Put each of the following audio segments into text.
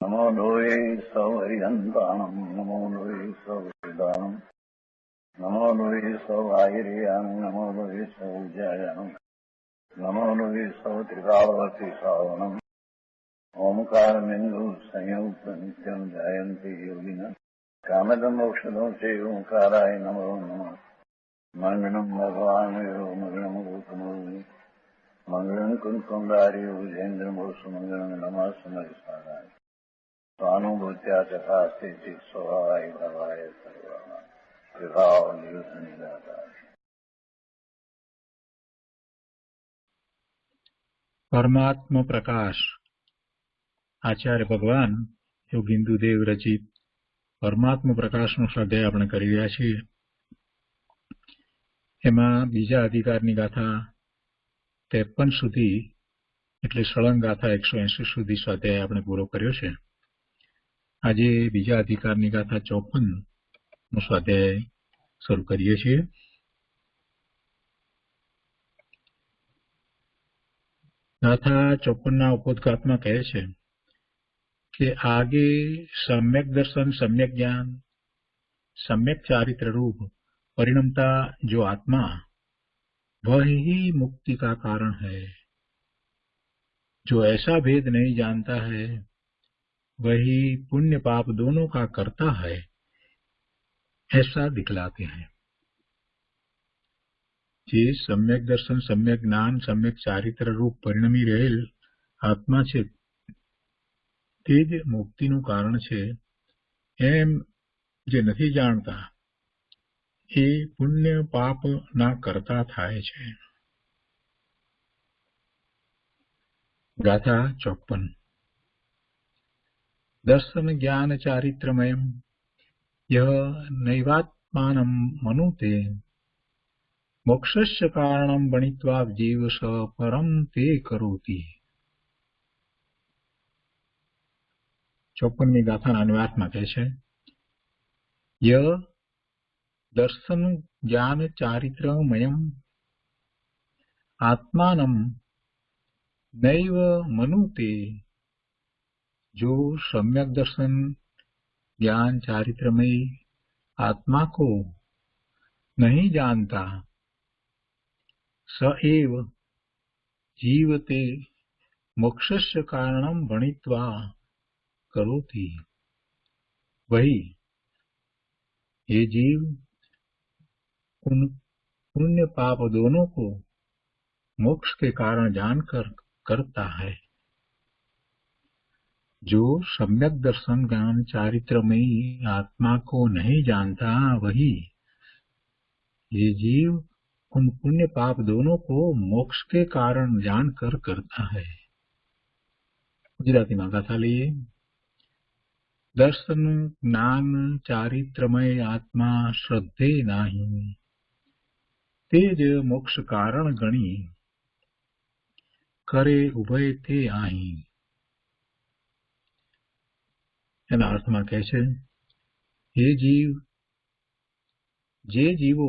नमो लोये सौहरिहन्ताणम् नमो लोये सौहृदानम् नमो लोये सौआयर्याणम् नमो लोये सौज्यायानम् नमो लोये सौत्रिकावती सावनम् ओंकारमिन्दु संयुक्त नित्यम् ध्यायन्ति योगिनः कामदम् मोक्षदम् च ओंकाराय नमो नमः मङ्गलम् भगवान् मङ्गलम् गौतमो मंगलम कुंकुंडारी उजेन्द्रमोसु मंगलम नमः समयसाराय स्वानुभूत्या चकास्ते चित स्वभावाय भवाय सर्वाणा विभाव नियुत निराधार। परमात्म प्रकाश आचार्य भगवान योगिंदुदेव रचित परमात्म प्रकाशનું સ્વાધ્યાય આપણે કરી રહ્યા છીએ। એમાં બીજા અધિકારની ગાથા 53 સુધી એટલે સળંગ ગાથા 180 સુધી સ્વાધ્યાય આપણે પૂરો કર્યો છે। આજે બીજા અધિકારની ગાથા 54 નો સ્વાધ્યાય શરૂ કરીએ છીએ। गाथा 54 उपोद्घातમાં કહે છે कि आगे सम्यक दर्शन, सम्यक ज्ञान, सम्यक चारित्र रूप परिणमता जो आत्मा वह ही मुक्ति का कारण है। जो ऐसा भेद नहीं जानता है वही पुण्य पाप दोनों का करता है, ऐसा दिखलाते हैं। जे सम्यक दर्शन, सम्यक ज्ञान, सम्यक चारित्र रूप परिणमी रहेल आत्मा छे તે જ મુક્તિનું કારણ છે એમ જે નથી જાણતા એ પુણ્ય પાપ ના કરતા થાય છે। गाथा 54 दर्शन ज्ञान चारित्रमयम् यः नैवात्मानं मनुते मोक्षस्य कारणं वणित्वा जीव स परं ते करोति। 54મી ગાથાના અન્વયાર્થમાં કહે છે ય દર્શન જ્ઞાન ચારિત્રમયમ आत्मानं नैव मनुते। जो सम्यक दर्शन ज्ञान चारित्रमय आत्मा को नहीं जानता स एव जीवते मोक्षस्य कारणं वणित्वा करोति। वही ये जीव उन पुण्य पाप दोनों को मोक्ष के कारण जानकर करता है। जो सम्यक दर्शन ज्ञान चारित्रमयी आत्मा को नहीं जानता वही ये जीव उन पुण्य पाप दोनों को मोक्ष के कारण जानकर करता है। गुजराती में गाथा लिए दर्शन ज्ञान चारित्रमय आत्मा श्रद्धे नाही तेज मोक्ष कारण गणी करे उभय ते आही। એના અર્થમાં કહે છે हे जीव जे जीवो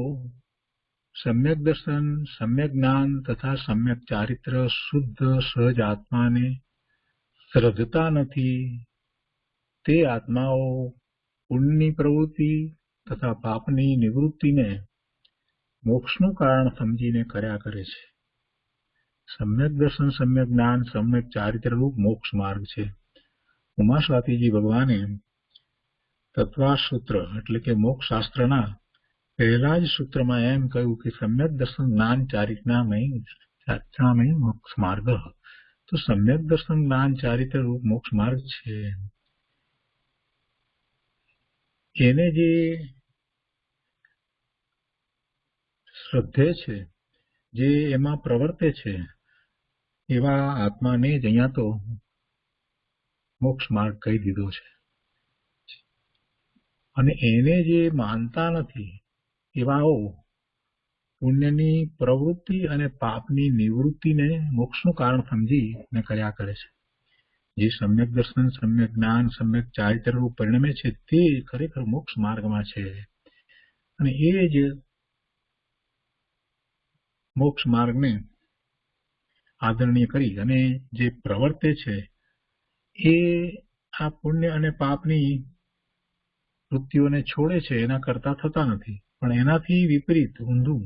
सम्यक दर्शन, सम्यक ज्ञान तथा सम्यक चारित्र शुद्ध सहज आत्मा ने श्रद्धता નથી તે આત્માઓ પુણ્યની પ્રવૃત્તિ તથા પાપની નિવૃત્તિને મોક્ષનું કારણ સમજીને કર્યા કરે છે। सम्यक दर्शन, सम्यक ज्ञान, सम्यक चारित्र रूप मोक्ष मार्ग છે। ઉમા સ્વાતીજી ભગવાને તત્વાસૂત્ર એટલે કે મોક્ષ શાસ્ત્રના પહેલા જ સૂત્રમાં એમ કહ્યું કે સમ્યક દર્શન જ્ઞાન ચારિત્રમય મોક્ષ માર્ગ। તો સમ્યક દર્શન જ્ઞાન ચારિત્ર રૂપ મોક્ષ માર્ગ છે એને જે શ્રદ્ધે છે, જે એમાં પ્રવર્તે છે એવા આત્માને જ અહીંયા તો મોક્ષ માર્ગ કહી દીધો છે। અને એને જે માનતા નથી એવાઓ પુણ્યની પ્રવૃત્તિ અને પાપની નિવૃત્તિને મોક્ષનું કારણ સમજીને કર્યા કરે છે। જે સમ્યક દર્શન, સમ્યક જ્ઞાન, સમ્યક ચારિત્ર રૂપ પરિણમે છે તે ખરેખર મોક્ષ માર્ગમાં છે અને એ જ મોક્ષ માર્ગને આદરણીય કરી અને જે પ્રવર્તે છે એ આ પુણ્ય અને પાપની વૃત્તિઓને છોડે છે એના કરતા થતા નથી. પણ એનાથી વિપરીત ઊંધું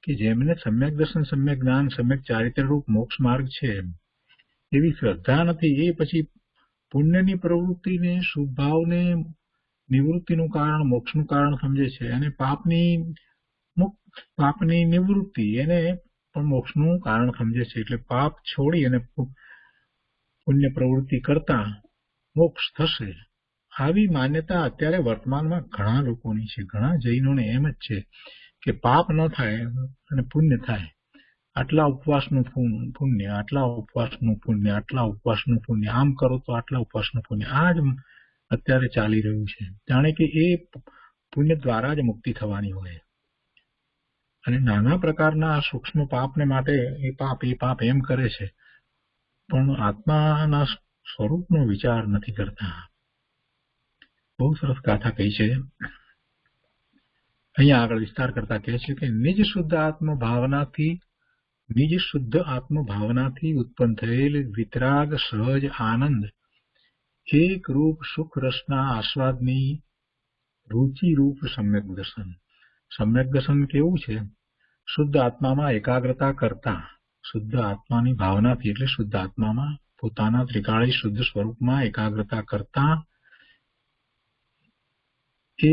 કે જેમને સમ્યક દર્શન, સમ્યક જ્ઞાન, સમ્યક ચારિત્ર રૂપ મોક્ષ માર્ગ છે એવી શ્રદ્ધા નથી, એ પછી પુણ્યની પ્રવૃત્તિને, શુભ ભાવને નિવૃત્તિનું કારણ, મોક્ષનું કારણ સમજે છે, અને પાપની નિવૃત્તિ એને પણ મોક્ષનું કારણ સમજે છે. એટલે પાપ છોડી અને પુણ્ય પ્રવૃત્તિ કરતા મોક્ષ થશે, આવી માન્યતા અત્યારે વર્તમાનમાં ઘણા લોકોની છે. ઘણા જૈનોને એમ જ છે કે પાપ ન થાય અને પુણ્ય થાય. આટલા ઉપવાસનું પુણ્ય, આટલા ઉપવાસનું પુણ્ય, આટલા ઉપવાસનું પુણ્ય, આમ કરો તો આટલા ઉપવાસનું પુણ્ય. આ જ અત્યારે ચાલી રહ્યું છે, જાણે કે એ પુણ્ય દ્વારા જ મુક્તિ થવાની હોય. અને નાના પ્રકારના સૂક્ષ્મ પાપને માટે એ પાપ એમ કરે છે, પણ આત્માના સ્વરૂપનો વિચાર નથી કરતા. બહુ સરસ ગાથા કહી છે. અહીંયા આગળ વિસ્તાર કરતા કહે છે કે નિજ શુદ્ધ આત્મભાવનાથી ઉત્પન્ન થયેલ વિતરાગ, સહજ આનંદ, એક રૂપ સુખ રસના આસ્વાદની રુચિ રૂપ સમ્યક દર્શન. સમ્યક દર્શન કેવું છે? શુદ્ધ આત્મામાં એકાગ્રતા કરતા, શુદ્ધ આત્માની ભાવનાથી એટલે શુદ્ધ આત્મામાં પોતાના ત્રિકાળી શુદ્ધ સ્વરૂપમાં એકાગ્રતા કરતા એ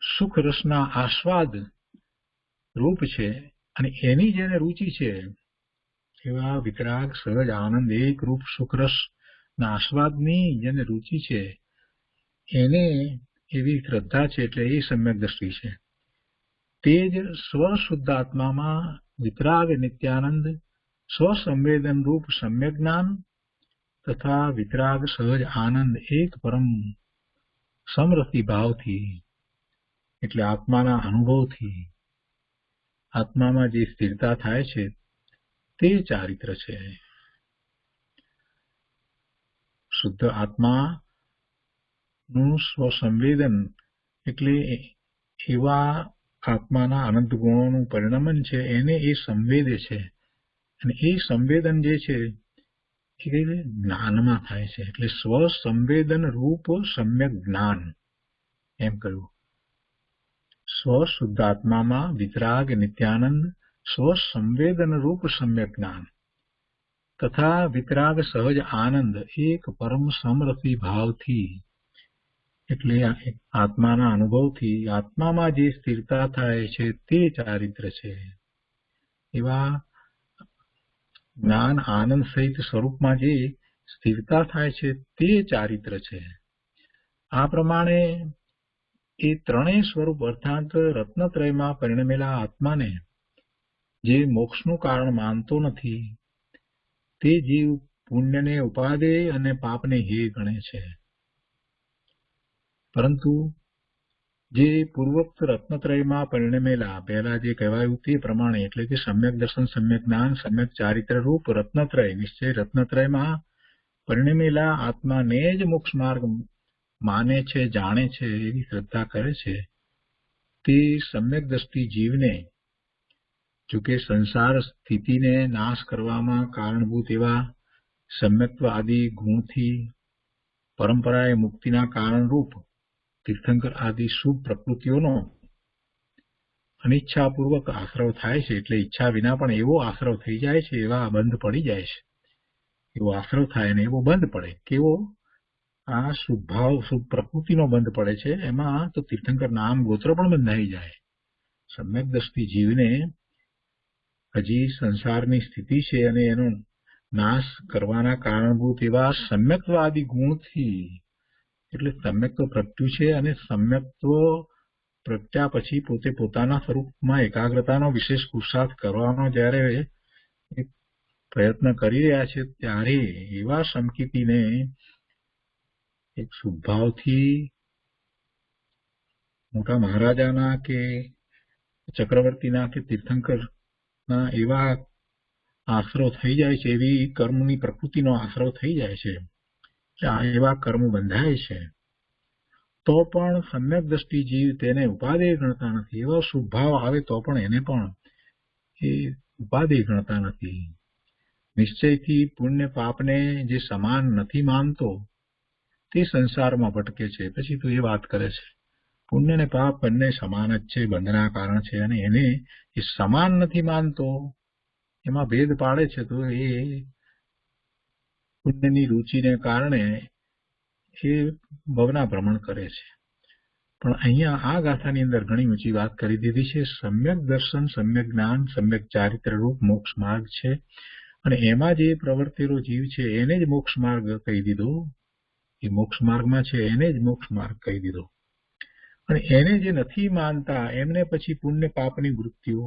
સુખ રસના આસ્વાદ રૂપ છે, અને એની જેને રુચિ છે એવા વિતરાગ, સહજ આનંદ, એક રૂપ સુખ રસ ના આસ્વાદની જેને રુચિ છે એને એવી શ્રદ્ધા છે, એટલે એ સમ્યક દ્રષ્ટિ છે. તે જ સ્વશુદ્ધ આત્મામાં વિતરાગ, નિત્યાનંદ, સ્વસંવેદન રૂપ સમ્યક જ્ઞાન તથા વિતરાગ, સહજ આનંદ, એક પરમ સમરસી ભાવથી એટલે આત્માના અનુભવથી આત્મામાં જે સ્થિરતા થાય છે તે ચારિત્ર છે. શુદ્ધ આત્માનું સ્વસંવેદન એટલે એવા આત્માના અનંત ગુણોનું પરિણમન છે, એને એ સંવેદે છે. અને એ સંવેદન જે છે એ જ્ઞાનમાં થાય છે, એટલે સ્વસંવેદન રૂપ સમ્યક જ્ઞાન એમ કહ્યું. સ્વશુદ્ધ આત્મામાં વિતરાગ, નિત્યાનંદ, સ્વસંવેદન રૂપ સમ્યક જ્ઞાન તથા વિતરાગ, સહજ આનંદ, એક પરમ સમરસી ભાવથી એટલે આત્માના અનુભવથી આત્મામાં જે સ્થિરતા થાય છે તે ચારિત્ર છે. એવા જ્ઞાન આનંદ સહિત સ્વરૂપમાં જે સ્થિરતા થાય છે તે ચારિત્ર છે. આ પ્રમાણે એ ત્રણેય સ્વરૂપ અર્થાત રત્નત્રયમાં પરિણમેલા આત્માને જે મોક્ષનું કારણ માનતો નથી તે જીવ પુણ્યને ઉપાદેય અને પાપને હેય ગણે છે. પરંતુ જે પૂર્વોક્ત રત્નત્રયમાં પરિણમેલા પહેલા જે કહેવાયું તે પ્રમાણે એટલે કે સમ્યક દર્શન, સમ્યક જ્ઞાન, સમ્યક ચારિત્ર રૂપ રત્નત્રય નિશ્ચય રત્નત્રયમાં પરિણમેલા આત્માને જ મોક્ષ માર્ગ માને છે, જાણે છે, એવી શ્રદ્ધા કરે છે તે સમ્યક દ્રષ્ટિ જીવને જોકે સંસાર સ્થિતિને નાશ કરવામાં કારણભૂત એવા સમ્યક્ત્વ આદિ ગુણથી પરંપરાએ મુક્તિના કારણરૂપ તીર્થંકર આદિ શુભ પ્રકૃતિઓનો અનિચ્છાપૂર્વક આશ્રવ થાય છે. એટલે ઈચ્છા વિના પણ એવો આશ્રવ થઈ જાય છે, એવા બંધ પડી જાય છે. એવો આશ્રવ થાય ને એવો બંધ પડે. કેવો? આ શુભભાવ શુભ પ્રકૃતિનો બંધ પડે છે. એમાં તો તીર્થંકર નામ ગોત્ર પણ બંધાઈ જાય. સમ્યક દ્રષ્ટિ જીવને હજી સંસારની સ્થિતિ છે અને એનો નાશ કરવાના કારણભૂત એવા સમ્યક્ત્વ આદિ ગુણથી એટલે સમ્યક્ત્વ પ્રગટ્યું છે, અને સમ્યક્ત્વ પ્રગટ્યા પછી પોતે પોતાના સ્વરૂપમાં એકાગ્રતાનો વિશેષ પુરુષાર્થ કરવાનો જ્યારે પ્રયત્ન કરી રહ્યા છે ત્યારે એવા સમકીર્તિને એક શુભભાવથી મોટા મહારાજાના કે ચક્રવર્તીના કે તીર્થંકરના એવા આશ્રવ થઈ જાય છે, એવી કર્મની પ્રકૃતિનો આશ્રવ થઈ જાય છે, એવા કર્મ બંધાય છે, તો પણ સમ્યક દ્રષ્ટિ જીવ તેને ઉપાદેય ગણતા નથી. એવો શુભભાવ આવે તો પણ એને પણ એ ઉપાદેય ગણતા નથી. નિશ્ચયથી પુણ્ય પાપને જે સમાન નથી માનતો તે સંસારમાં ભટકે છે. પછી તો એ વાત કરે છે પુણ્ય ને પાપ બંને સમાન જ છે, બંધના કારણ છે, અને એને એ સમાન નથી માનતો, એમાં ભેદ પાડે છે. તો એ પુણ્યની રુચિને કારણે એ ભવના ભ્રમણ કરે છે. પણ અહીંયા આ ગાથાની અંદર ઘણી ઊંચી વાત કરી દીધી છે. સમ્યક દર્શન, સમ્યક જ્ઞાન, સમ્યક ચારિત્ર રૂપ મોક્ષ માર્ગ છે, અને એમાં જે પ્રવર્તેલો જીવ છે એને જ મોક્ષ માર્ગ કહી દીધો. એ મોક્ષ માર્ગમાં છે એને જ મોક્ષ માર્ગ કહી દીધો. અને એને જે નથી માનતા એમને પછી પુણ્ય પાપની વૃત્તિઓ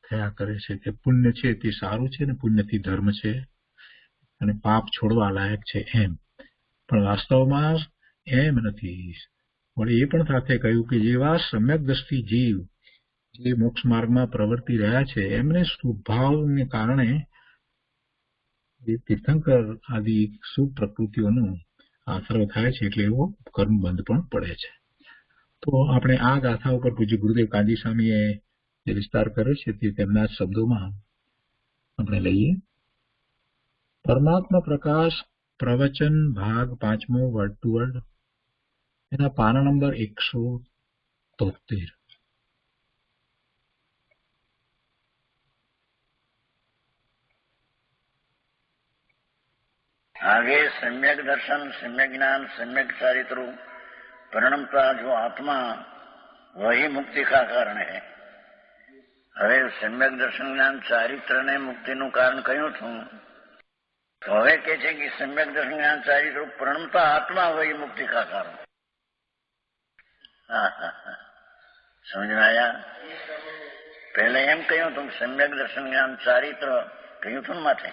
થયા કરે છે કે પુણ્ય છે તે સારું છે ને પુણ્યથી ધર્મ છે અને પાપ છોડવા લાયક છે એમ. પણ વાસ્તવમાં એમ નથી. વળી એ પણ સાથે કહ્યું કે જેવા સમ્યક દ્રષ્ટિ જીવ જે મોક્ષ માર્ગમાં પ્રવર્તી રહ્યા છે એમને સ્વભાવને કારણે જે તીર્થંકર આદિ શુભ પ્રકૃતિઓનો આશરો થાય છે, એટલે એવો કર્મબંધ પણ પડે છે. તો આપણે આ ગાથા ઉપર પૂજ્ય ગુરુદેવ કાંજી સ્વામીએ જે વિસ્તાર કર્યો છે તે તેમના શબ્દોમાં આપણે લઈએ. પરમાત્મા પ્રકાશ પ્રવચન ભાગ 5મો વર્ડ ટુ વર્ડ, એના પાના નંબર 173. आगे सम्यक दर्शन, सम्यक ज्ञान, सम्यक चारित्र परिणमता जो आत्मा वही मुक्ति का कारण है. હવે સમ્યક દર્શન જ્ઞાન ચારિત્ર ને મુક્તિનું કારણ કહ્યું છું. તો હવે કે છે કે સમ્યક દર્શન જ્ઞાન ચારિત્ર પરિણમતા આત્મા વહી મુક્તિ કા કારણ. સમજ में आया? पहले એમ કહ્યું હતું સમ્યક દર્શન જ્ઞાન ચારિત્ર કહ્યું હતું માથે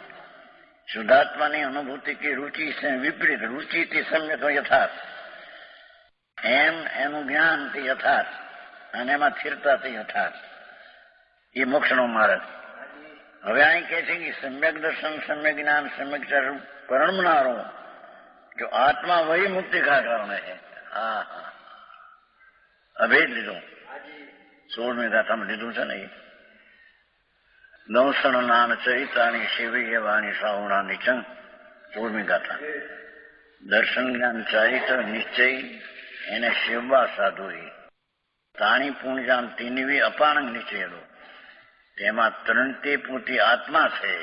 શુદ્ધાત્માની અનુભૂતિ की रुचि से विपरीत, रुचि થી સમ્યક યથાર્થ, એમ એનું જ્ઞાન તે યથાર્થ અને એમાં સ્થિરતા તે યથાર્થ, એ મોક્ષનો માર્ગ. હવે અહીં કહે છે કે સમ્યક દર્શન, સમ્યક જ્ઞાન, સમ્યક ચારિત્ર પરિણમનારો જો આત્મા વહી મુક્તિ કા કારણ है. અભેદ લીધું 16મી ગાથામાં લીધું છે ને. દંસણ નાન ચરિતાની શિવીય વાણી સાહુણા નિચંગ 16મી ગાથા. દર્શન જ્ઞાન ચારિત્ર નિશ્ચય એને શિવબા સાધુ તાણી પૂણજાન તીનવી અપાણંગ નિશ્ચયેલો, તેમાં ત્રણથી પૂરતી આત્મા છે.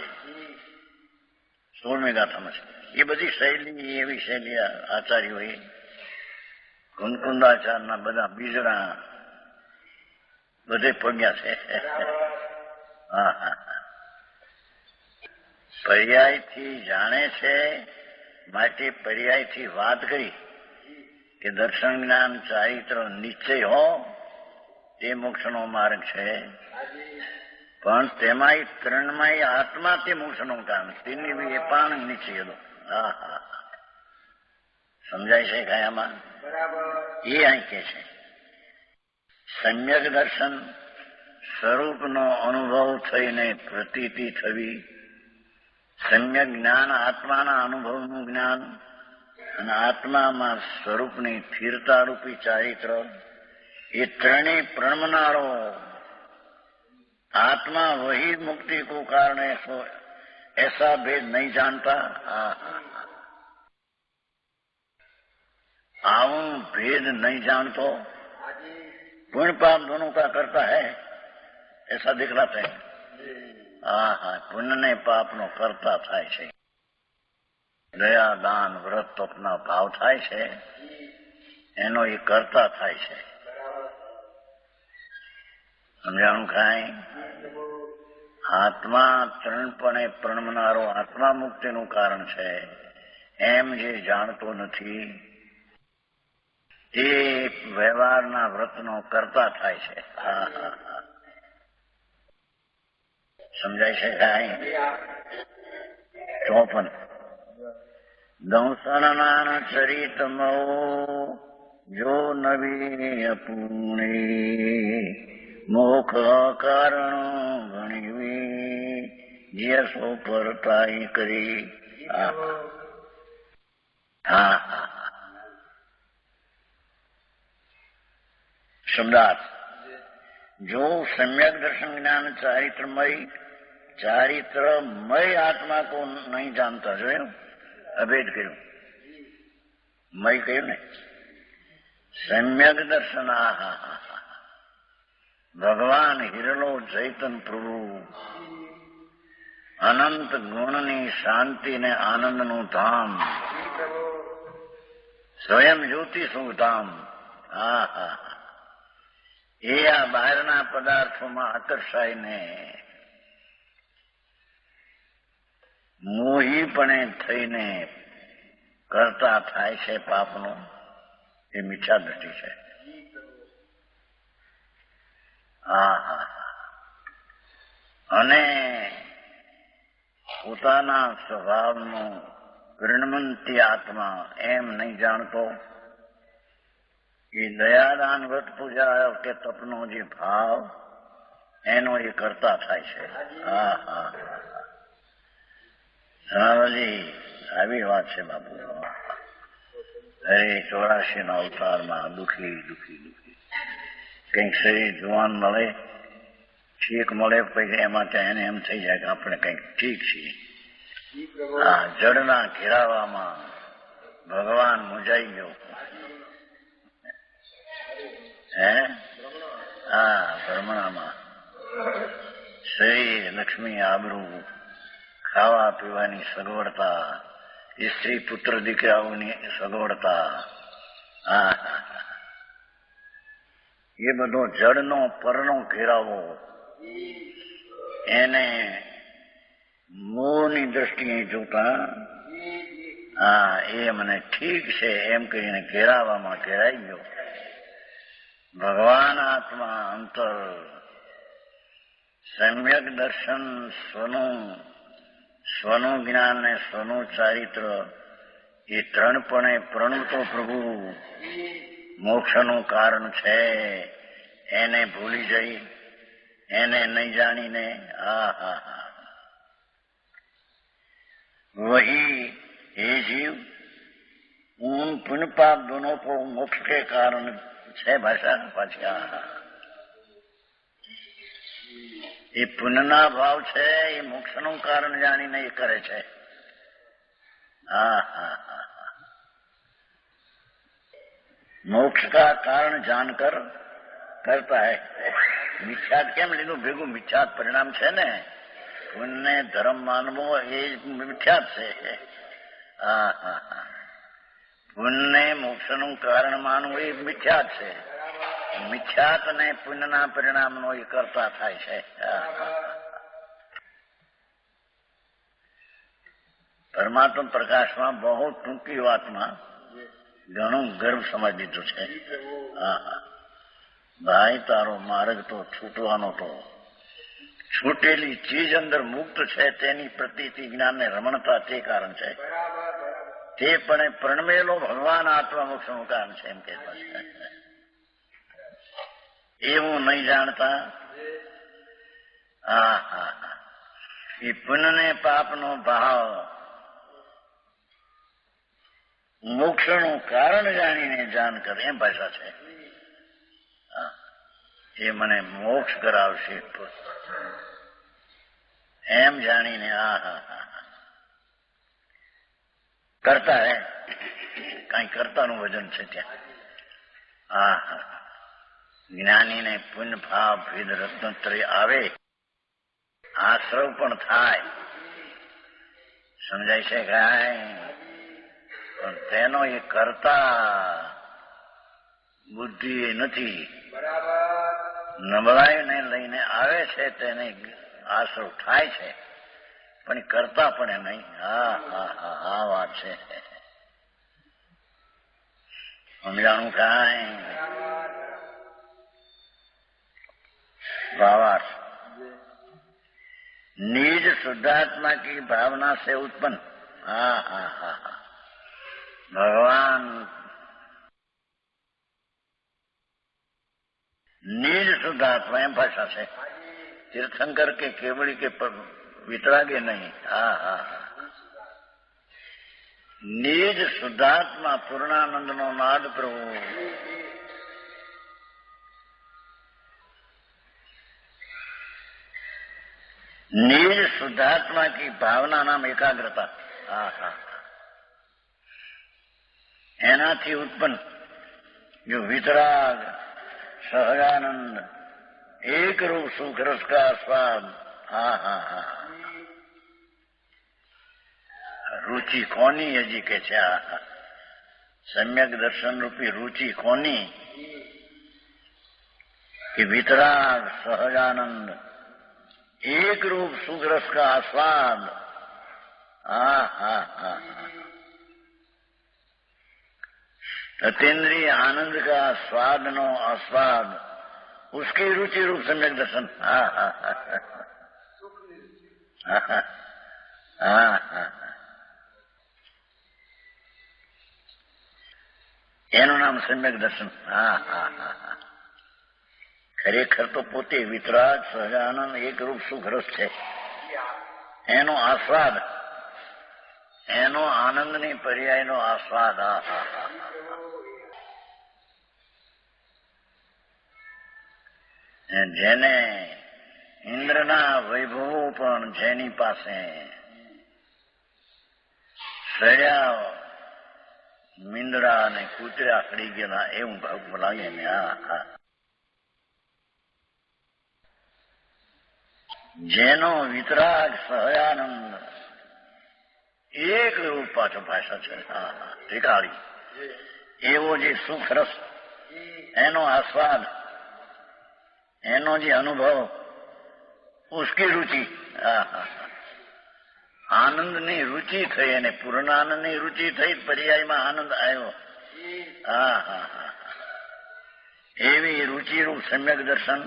16મી ગાથામાં છે. એ બધી શૈલી એવી શૈલી આચાર્યોએ કુંકુંદાચારના બધા બીજડા બધે પગ્યા છે. પર્યાયથી જાણે છે માટે પર્યાયથી વાત કરી કે દર્શન જ્ઞાન ચારિત્ર નિશ્ચય હો તે મોક્ષનો માર્ગ છે. પણ તેમાં ત્રણમાં આત્મા તે મોક્ષનું કારણ, તેની બી એ પાણ નિશ્ચય દો. સમજાય છે કયામાં? એ અહીં કે છે સમ્યક દર્શન સ્વરૂપનો અનુભવ થઈને પ્રતીતિ થવી, સમ્યક જ્ઞાન આત્માના અનુભવનું જ્ઞાન, અને આત્મામાં સ્વરૂપની સ્થિરતા રૂપી ચારિત્ર, એ ત્રણેય પ્રણમનારો आत्मा वही मुक्ति को कारण है, सो ऐसा भेद नहीं जानता. आऊं भेद नहीं जानतो, पुण्य पाप दोनों का करता है ऐसा दिखलाते हैं. पुण्य ने पाप नो करता થાય છે. દયા દાન વ્રત તપના ભાવ થાય છે એનો એ કરતા થાય છે. સમજાણું કાંઈ? આત્મા ત્રણપણે પ્રણમનારો આત્મા મુક્તિનું કારણ છે એમ જે જાણતો નથી તે વ્યવહારના વ્રતનો કરતા થાય છે. સમજાય છે કાંઈ? 54 દંસનનાન ચરિતમો જો નવી અપૂર્ણી મોખ કારણ ગણવી યસો પરતાઈ કરી. શબ્દાર્થ જો સમ્યક દર્શન જ્ઞાન ચારિत्रमय, આત્મા કો નહીં જાણતા, જોયું? અભેદ કર્યું. મય કહ્યું ને સમ્યક દર્શન. ભગવાન હિરલો ચૈતન પ્રભુ અનંત ગુણની શાંતિ ને આનંદનું ધામ, સ્વયં જ્યોતિ સુધામ. એ આ બહારના પદાર્થોમાં આકર્ષાઈને મોહીપણે થઈને કરતા થાય છે પાપનો, એ મિથ્યા દ્રષ્ટિ છે. અને પોતાના સ્વભાવનો ગૃણમંતી આત્મા એમ નહીં જાણતો એ દયાદાન વ્રત પૂજા કે તપનો જે ભાવ એનો એ કરતા થાય છે. સનાતનજી આવી વાત છે બાપુ. અરે 84 ના અવતારમાં દુઃખી દુઃખી દુઃખી કંઈક શરીર જુવાન મળે, ઠીક મળે, પછી એમાં ત્યાં એને એમ થઈ જાય કે આપણે કંઈક ઠીક છીએ. આ જડના ઘેરાવામાં ભગવાન મુંજાઈ ગયો. ભ્રમણામાં શરીર, લક્ષ્મી, આબરૂ, ખાવા પીવાની સગવડતા, સ્ત્રી પુત્ર દીકરાઓની સગવડતા, એ બધો જડનો પરનો ઘેરાવો એને મોહની દ્રષ્ટિએ જોતા એ મને ઠીક છે એમ કહીને ઘેરાવામાં ઘેરાઈ ગયો. ભગવાન આત્મા અંતર સમ્યક દર્શન, સ્વનું જ્ઞાન ને સ્વનું ચારિત્ર એ ત્રણપણે પ્રણવતો પ્રભુ મોક્ષનું કારણ છે એને ભૂલી જઈ, એને નહીં જાણીને वही हे जीव ऊन पुण्य पाप दोनों को मोक्ष के कारण है. भाषा पाछा એ પુણ્યના ભાવ છે એ મોક્ષનું કારણ જાણીને એ કરે છે. मोक्ष का कारण जानकर करता है. મિથ્યાત કેમ લીધું ભેગું? મિથ્યાત પરિણામ છે ને. પુણ્ય ધર્મ માનવો એ મિથ્યાત છે. પુણ્ય મોક્ષનું કારણ માનવું એ મિથ્યાત છે. મિથ્યાત ને પુણ્યના પરિણામનો એ કરતા થાય છે. પરમાત્મા પ્રકાશમાં બહુ ટૂંકી વાતમાં ઘણું ગર્વ સમજ દીધું છે. ભાઈ તારો માર્ગ તો છૂટવાનો તો, છૂટેલી ચીજ અંદર મુક્ત છે તેની પ્રતીતિ જ્ઞાનને રમણતા તે કારણ છે. તે પણ પ્રણમેલો ભગવાન આત્મા મોક્ષનું કારણ છે એમ કહેતા છે. એવું નહીં જાણતા એ પુણ્ય ને પાપનો ભાવ મોક્ષનું કારણ જાણીને જાણ કર એમ ભાષા છે. એ મને મોક્ષ કરાવશે એમ જાણીને કરતા હે. કઈ કર્તાનું વજન છે ત્યાં. જ્ઞાનીને પુણ્ય ભાવ ભેદ રત્નત્રય આવે, આશ્રવ પણ થાય, સમજાય છે કાંઈ? પણ તેનો એ કરતા બુદ્ધિ એ નથી. નબળાઈને લઈને આવે છે તેને આશ્રવ થાય છે પણ એ કરતા પણ નહીં. આ વાત છે. સમજાણું કાંઈ? भावार्थ निज शुद्धात्मा की भावना से उत्पन्न भगवान निज शुद्धात्मा एम भाषा से तीर्थंकर के केवड़ी के वितरागे नहीं. निज शुद्धात्मा पूर्णानंद नो नाद प्रभु निज शुद्धात्मा की भावना नाम एकाग्रता. એનાથી ઉત્પન્ન જો વિતરાગ સહજાનંદ એક રૂપ સુખ રસ કા સ્વાદ, હા હા હા, रुचि कोनी हजी के छे सम्यक दर्शन रूपी रुचि कोनी कि वितराग सहजानंद एक रूप सुख रस का आस्वाद, हा हा हा, अतीन्द्रिय आनंद का स्वाद नो आस्वाद, उसकी रुचि रूप सम्यक दर्शन, हा हा हा हा हा, એનું નામ સમ્યક દર્શન. હા હા હા હા, ખરેખર તો પોતે વિતરાગ સહજાનંદ એક રૂપ સુખ રસ છે. એનો આસ્વાદ, એનો આનંદની પર્યાયનો આસ્વાદ. હા હા હા, જેને ઇન્દ્રના વૈભવો પણ જેની પાસે સડ્યા મીંદડા અને કૂતરા ખડી ગયેલા એવું ભાવ લાગે ને. હા હા, જેનો વિતરાગ સહયાનંદ એક રૂપ પાછો ભાષા છે. હા હા, ત્રિકાળી એવો જે સુખ રસ, એનો આસ્વાદ, એનો જે અનુભવ, ઉસકી રુચિ. હા હા, આનંદની રુચિ થઈ અને પૂર્ણાનંદની રુચિ થઈ, પર્યાયમાં આનંદ આવ્યો. હા હા હા, એવી રુચિરૂપ સમ્યક દર્શન.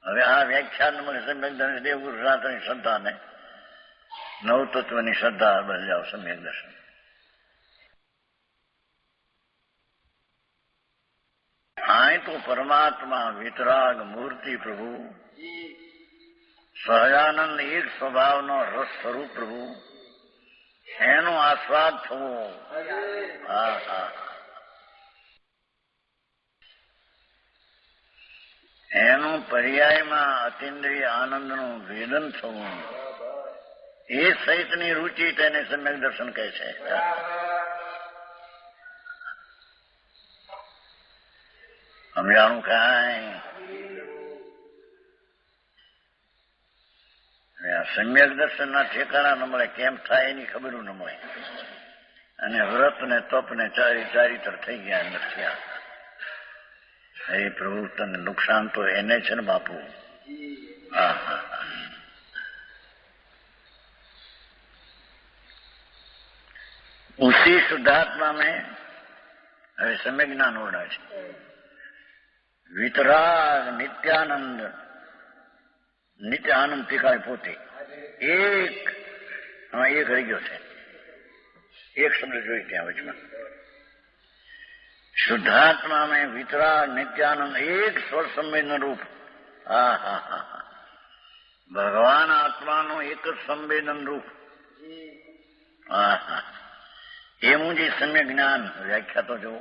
હવે આ વ્યાખ્યાન સમ્યક દર્શન દેવગુરુ સનાતનની શ્રદ્ધા ને નવતત્વની શ્રદ્ધા બની જાઓ. સમ્યક દર્શન આય તો પરમાત્મા વિતરાગ મૂર્તિ પ્રભુ, સહજાનંદ એક સ્વભાવનો રસ સ્વરૂપ પ્રભુ, એનો આસ્વાદ થવો. હા હા, એનું પર્યાયમાં અતિન્દ્રિય આનંદનું વેદન થવું, એ સહિતની રુચિ તેને સમ્યક દર્શન કહે છે. સમજાણું કાંઈ? સમ્યક દર્શનના ઠેકાણા ન મળે, કેમ થાય એની ખબર ન મળે. અને વ્રત ને તપ ને ચારિત્ર થઈ ગયા અંદર થયા. એ પ્રભુ તને નુકસાન તો એને છે ને બાપુ. હા હા, उसी शुद्धात्मा में હવે સમ્યક જ્ઞાન ઓરડા છે. વિતરાગ નિત્યાનંદ, નિત્ય આનંદ ટીકાય પોતે એક, આમાં એક રહી ગયો છે, એક શબ્દ જોઈ ત્યાં વચમાં. શુદ્ધાત્મા में વિતરાગ નિત્યાનંદ એક સ્વર સંવેદન રૂપ. હા હા હા, ભગવાન આત્માનું એક જ સંવેદન રૂપ. હા હા, એવું જે સમ્યક જ્ઞાન. વ્યાખ્યા તો જુઓ,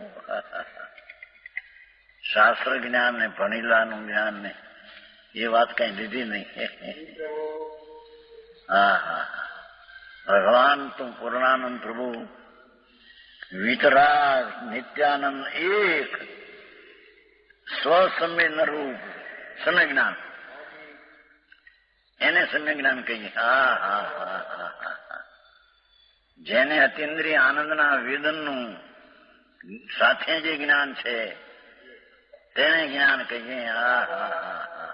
શાસ્ત્ર જ્ઞાન ને ભણેલાનું જ્ઞાન ને એ વાત કઈ લીધી નહીં. હા હા, ભગવાન તું પૂર્ણાનંદ પ્રભુ વિતરાગ નિત્યાનંદ એક સ્વસંવેદન રૂપ સમ્ય જ્ઞાન, એને સમ્ય જ્ઞાન કહીએ. હા હા હા હા હા, જેને અતિન્દ્રિય આનંદના વેદનનું સાથે જે જ્ઞાન છે તેને જ્ઞાન કહીએ. હા હા હા હા,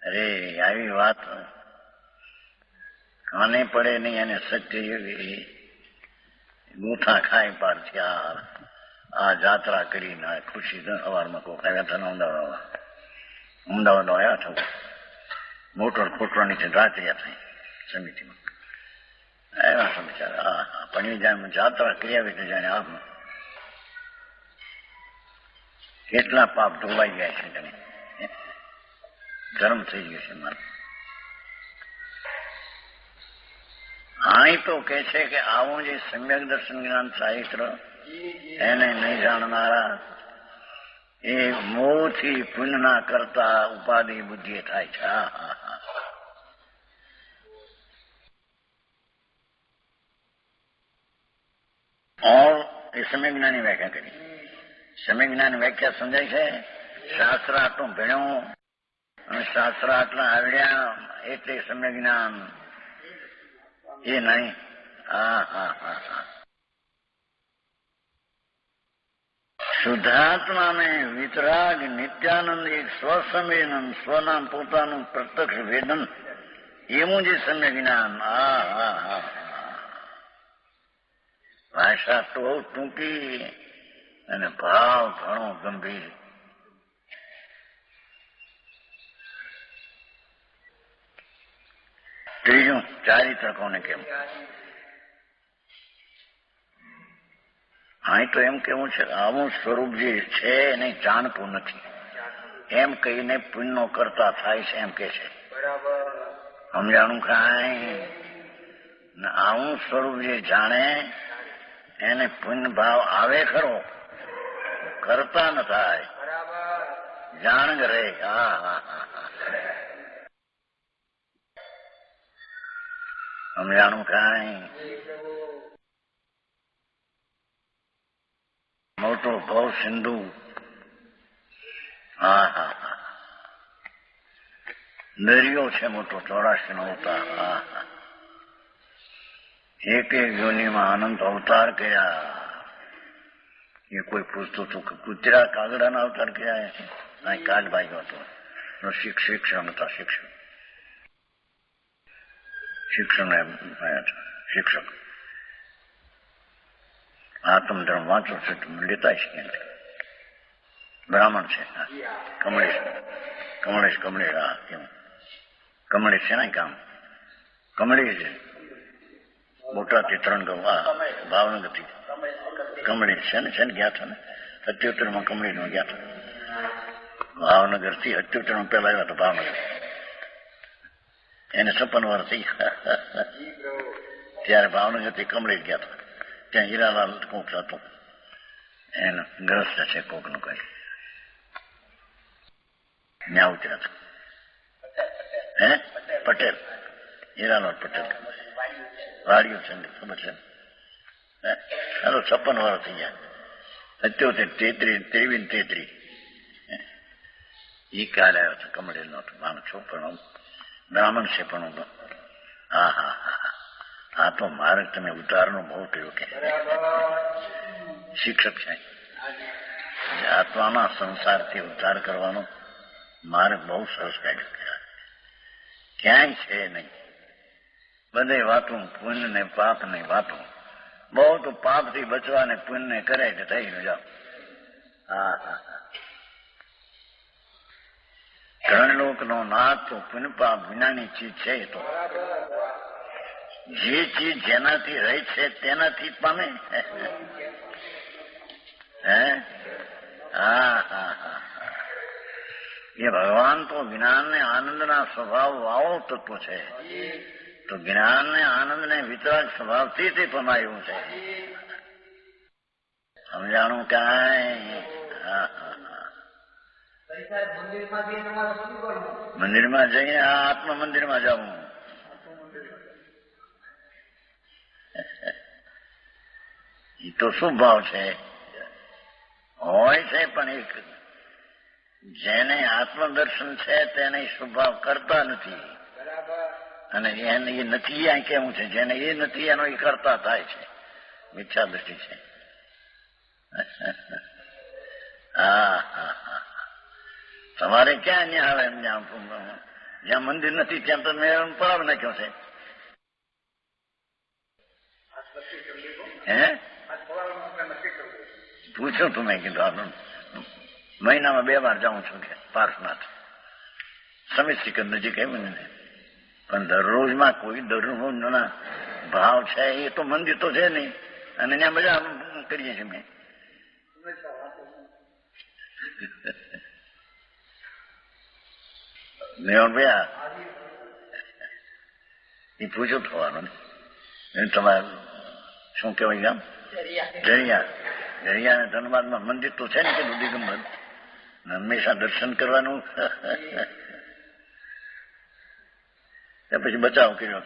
અરે આવી વાત કાને પડે નહીં અને સત્ય એવી ગૂંથા ખાય પાર થયા. આ જાત્રા કરીને ખુશી સવારમાં કોઈ આવ્યા હતા અમદાવાદ આવ્યા હતા, મોટર ખોટવાની રાત્રિયા થઈ સમિતિમાં આવ્યા સમાચાર. હા હા, પણ એ જાણે જાત્રા કરી આવી તો જાણે આપ કેટલા પાપ ધોવાઈ ગયા છે, જાણે ધર્મ થઈ ગયું છે મારું. હા, તો કે છે કે આવું જે સમ્યક દર્શન જ્ઞાન ચારિત્ર એને નહીં જાણનારા એ મોહથી પુણ્યના કરતા ઉપાધિ બુદ્ધિ થાય છે. હા હા હા, એ સમ્યક જ્ઞાનની વ્યાખ્યા કરી. સમ્યક જ્ઞાન વ્યાખ્યા સમજાય છે? શાસ્ત્ર આટલું ભણ્યું અને શાસ્ત્ર આટલા આવડ્યા એટલે સમ્યક જ્ઞાન એ નહીં. હા હા હા હા. શુદ્ધાત્માને વિતરાગ નિત્યાનંદ એક સ્વસંવેદન સ્વનામ પોતાનું પ્રત્યક્ષ વેદન એવું જે સમ્યક જ્ઞાન. હા હા હા. ભાષા તો ટૂંકી અને ભાવ ઘણો ગંભીર. ત્રીજું, ચારિત્ર કોને કેમ? હા, તો એમ કેવું છે આવું સ્વરૂપ જે છે એને જાણતું નથી એમ કહીને પુણ્યનો કરતા થાય છે એમ કે છે. સમજાણું કાંઈ? આવું સ્વરૂપ જે જાણે એને પુણ્ય ભાવ આવે ખરો, કરતા ન થાય, જાણ રહે. હા હા હા હા. સમજાણું કાંઈ? મોટો ભવ સિંધુ. હા હા હા. દરિયો છે મોટો, 84 અવતાર. હા હા. એક એક યોનિમાં અનંત અવતાર કર્યા. એ કોઈ પૂછતું હતું કે કૂતરા કાગડાના અવતાર કર્યા? અહીં કાલ ભાગ્યો હતો. શિક્ષણ હતા, શિક્ષણ શિક્ષક. આત્મધર્મ વાંચો છે લેતા છે. બ્રાહ્મણ છે, કમળેશ હા કેવું કમળેશ છે ને કામ કમળેશ મોટાથી 3 ગૌ ભાવનગરથી કમળેશ છે ને ગયા હતા ને 77 કમળેશમાં ગયા હતા. ભાવનગરથી 77 પહેલા આવ્યા હતા ભાવનગર. એને 56 વર્ષ થઈ ત્યારે ભાવનગરથી કમળેશ ગયા હતા. ત્યાં હીરાલાલ કોક હતો, એનો ગ્રસ્ત છે કોકનું કઈ, ત્યાં ઉતર્યા હતા. હે પટેલ, હીરાલાલ પટેલ વાડીઓ છે ખબર છે. 56 વર્ષ થઈ ગયા. 77, 33 એ કાળ આવ્યો છે કમળેલ નો માનો છોકરો બ્રાહ્મણ છે પણ હા હા હા. આ તો મારે તમે ઉતારનો બહુ કર્યો કે શિક્ષક છે. આત્માના સંસારથી ઉદ્ધાર કરવાનો માર્ગ બહુ સરસ કાઢ્યો. ક્યાંય છે નહીં. બધે વાતું પુણ્ય ને પાપ ને વાતું. બહુ તો પાપથી બચવાને પુણ્ય કરે કે થઈ જાઓ. હા હા. ત્રણ લોકનો નાથ તો પુણ્ય પાપ વિનાની ચીજ છે. તો જે ચીજ જેનાથી રહી છે તેનાથી પામે. હે હા હા હા. એ ભગવાન તો જ્ઞાન ને આનંદના સ્વભાવ વાળો તત્વ છે. તો જ્ઞાન ને આનંદ ને વિતરાગ સ્વભાવથી તે પમાયું છે. સમજાણું કાંઈ? હા હા હા. મંદિરમાં જઈને આત્મ મંદિરમાં જવું. એ તો શું ભાવ છે? હોય છે પણ એક જેને આત્મદર્શન છે તેને સ્વભાવ કરતા નથી. અને એને એ નથી આ કેવું છે, જેને એ નથી એનો એ કરતા થાય છે. મિથ્યા દ્રષ્ટિ છે. હા હા હા. તમારે ક્યાં આવે જ્યાં મંદિર નથી ત્યાં તમે પડાવ નાખ્યો છે. હે પૂછ્યું તું મેં કીધું મહિનામાં 2 વાર જાઉં છું કે પાર્શનાથ સમિત શિખર નજીક આવ્યું ને. પણ દરરોજમાં કોઈ દરરોજના ભાવ છે એ તો મંદિર તો છે નહીં. અને ત્યાં મજા કરીએ છીએ મેં. મેવણભાઈ એ પૂછ્યું થવાનું ને તમારે શું કહેવાય ગામ દરિયા ધનબાદમાં મંદિર તો છે ને કે દિગંબર હંમેશા દર્શન કરવાનું. પછી બચાવ કર્યો.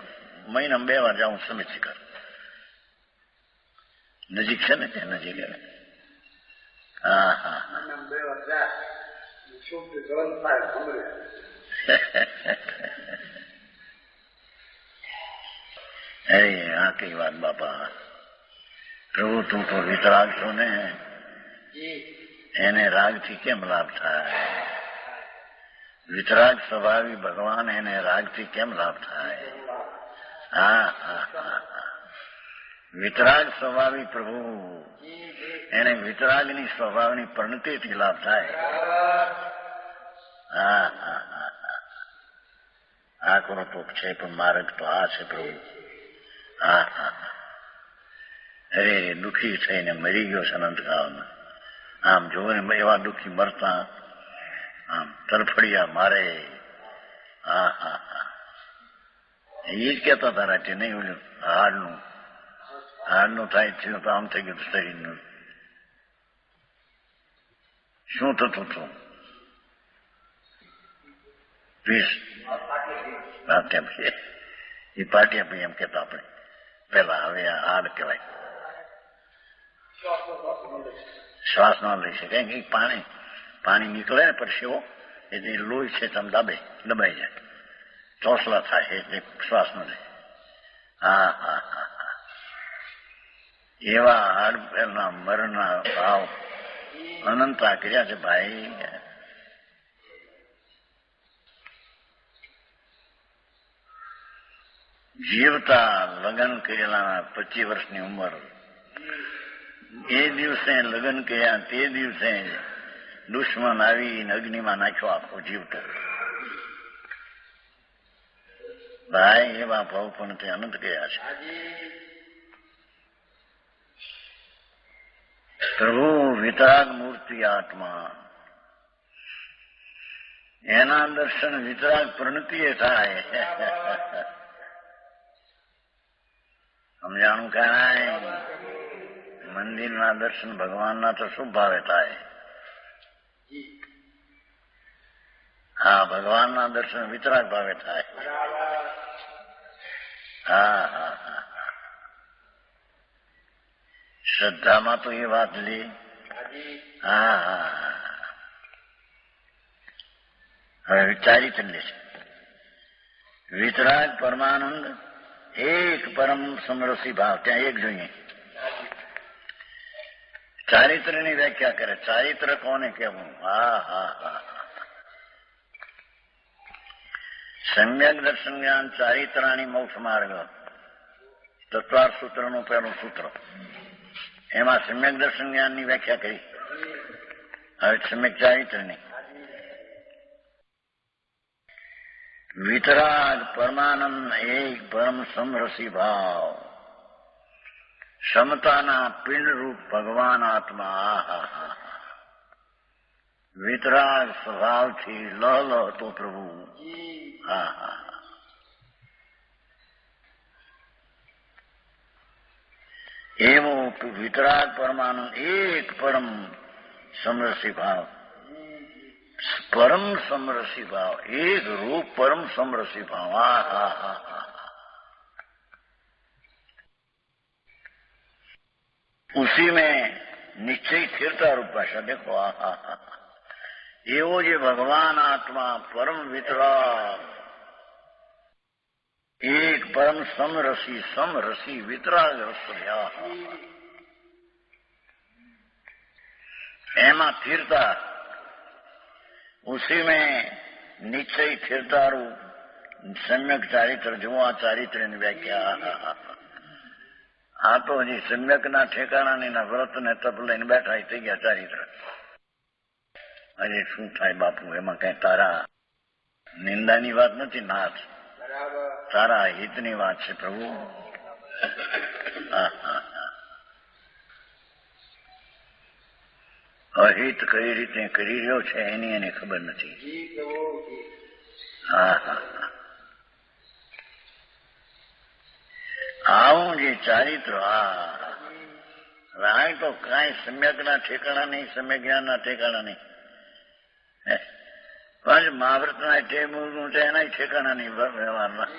મહિનામાં 2 વાર જાઉં સમિત શિખર. નજીક છે ને ત્યાં નજીક. હા હા અરે આ કઈ વાત બાપા. પ્રભુ તું તો વિતરાગ છો ને, એને રાગથી કેમ લાભ થાય? વિતરાગ સ્વભાવી ભગવાન, એને રાગથી કેમ લાભ થાય? હા હા હા. વિતરાગ સ્વભાવી પ્રભુ, એને વિતરાગની સ્વભાવની પરિણતિથી લાભ થાય. હા હા હા. આ કોનો તો છે પણ માર્ગ તો આ છે પ્રભુ. હા હા. અરે દુઃખી થઈને મરી ગયો છે અનંતકાળમાં. આમ જોવે ને એવા દુઃખી મરતા આમ તરફડિયા મારે. હા હા હા. એ જ કહેતા હતા રાતે નહીં ઓલું હાડનું થાય થયું તો આમ થઈ ગયું શરીરનું. શું થતું હતું? એ પાટિયા ભાઈ એમ કેતા આપણે પેલા, હવે આ હાડ કહેવાય. શ્વાસ ન લઈ શકે. પાણી નીકળે ને પરસેવો એટલે લોહી છે તમે દબાઈ જાય, ચોસલા થાય એટલે શ્વાસ ન લે. હા હા હા હા. એવા હાડના મરના ભાવ અનંતા કર્યા છે ભાઈ. જીવતા લગ્ન કરેલા 25 વર્ષની ઉંમર, એ દિવસે લગ્ન કર્યા તે દિવસે દુશ્મન આવીને અગ્નિમાં નાખ્યો આખો જીવતો. ભાઈ એવા ભાવ પણ તે અનંત ગયા છે. પ્રભુ વિતરાગ મૂર્તિ આત્મા, એના દર્શન વિતરાગ પ્રણતિએ થાય. સમજાણું કાંઈ? મંદિરના દર્શન ભગવાનના તો શું ભાવે થાય? હા, ભગવાનના દર્શન વિતરાગ ભાવે થાય. હા હા હા. શ્રદ્ધામાં તો એ વાત લે. હા હા. હવે ચારિત્ર લે છે. વિતરાગ પરમાનંદ એક પરમ સમરસી ભાવ. ત્યાં એક જોઈએ. ચારિત્રની વ્યાખ્યા કરે. ચારિત્ર કોને કહેવું? હા હા હા. સમ્યક દર્શન જ્ઞાન ચારિત્રાની મોક્ષ માર્ગ, તત્વાર્થ સૂત્રનું પહેલું સૂત્ર. એમાં સમ્યક દર્શન જ્ઞાનની વ્યાખ્યા કરી. હવે સમ્યક ચારિત્રની. વિતરાગ પરમાનંદ એક પરમ સમરસી ભાવ, ક્ષમતાના પિંડરૂપ ભગવાન આત્મા. આહા હા. વિતરાગ સ્વભાવથી લહલહતો પ્રભુ. હા હા. એવો વિતરાગ પરમાનંદ એક પરમ સમરસી ભાવ, પરમ समरसी भाव, एक रूप परम समरसी भाव. हा हा हा हा. उसी में निश्चय स्थिरता रूप भाषा देखो. हा हा हा. एवो जे भगवान आत्मा परम वितराग, एक परम समरसी वितराग रस. एमा स्थिरता, उसी में निश्चय स्थिरता रूप सम्यक चारित्र. जो आ चारित्र व्याख्या. આ તો હજી સમ્યકના ઠેકાણાની ના વ્રત ને તપ લઈને બેઠા થઈ ગયા ચારિત્ર. અરે શું થાય બાપુ, એમાં કઈ તારા નિંદાની વાત નથી નાથ, તારા હિતની વાત છે પ્રભુ. અહિત કઈ રીતે કરી રહ્યો છે એની એને ખબર નથી. હા હા. આવું જે ચારિત્ર, આ તો કાંઈ સમ્યકના ઠેકાણા નહીં, સમ્યક જ્ઞાનના ઠેકાણા નહીં. પણ મહાવ્રતના ટેમનું છે એના ઠેકાણા નહીં વ્યવહારમાં.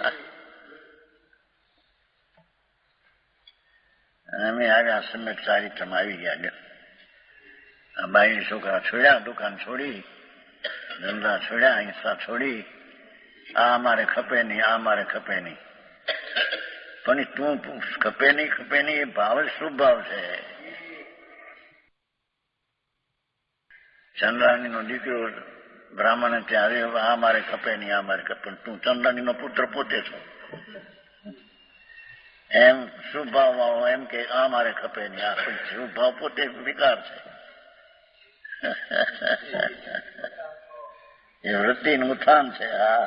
અને અમે આવ્યા સમ્યક ચારિત્રમાં આવી ગયા. આ બાઈ છોકરા છોડ્યા, દુકાન છોડી, ધંધા છોડ્યા, હિંસા છોડી. આ અમારે ખપે નહીં, આ અમારે ખપે નહીં. પણ તું ખપે નહીં એ ભાવ જ શુભ ભાવ છે. ચંદ્રાણીનો દીકરો બ્રાહ્મણ ત્યાં આવ્યો, આ મારે ખપે નહીં, આ મારે ખપે. તું ચંદ્રાણીનો પુત્ર પોતે છો. એમ શુભ ભાવ વાળો એમ કે આ મારે ખપે નહીં, આ શુભ ભાવ પોતે વિકાર છે. એ વૃત્તિનું ઉત્થાન છે. હા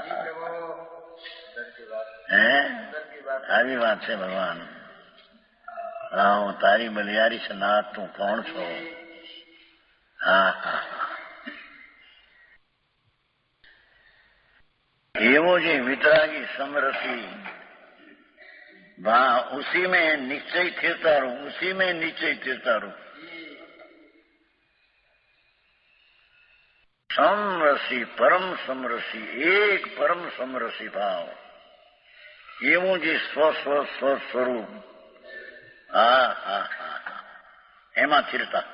હે આવી વાત છે ભગવાન. હા હું તારી બલિયારી છે ના, તું કોણ છો? હા હા એવો જે वितरागी समरसी वहां उसी में निश्चय थिरता रहूं, उसी में निश्चय थिरता रहूं. समरसी परम समरसी, एक परम समरसी भाव, એવું જે સ્વ સ્વરૂપ. હા હા હા એમાં સ્થિરતા.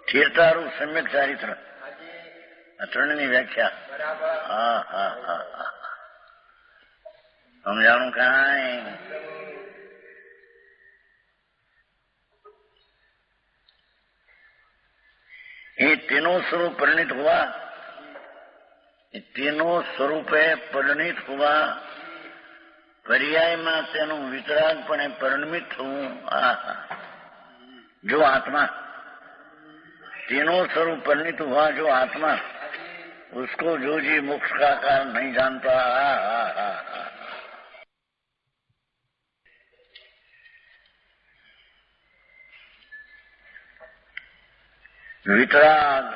સ્થિરતારું સમ્યક ચારિત્ર ત્રણની વ્યાખ્યા. હા હા હા હા સમજાણું કાંઈ? એ તેનું સ્વરૂપ પરિણિત હોવા, તેનું સ્વરૂપે પરિણિત હોવા, પર્યાયમાં તેનું વિતરાગપણે પરિણમિત થવું. જો आत्मा तीनों स्वरूप परिणित हुआ, जो आत्मा उसको जो जी मोक्ष का कारण नहीं जानता. वितराग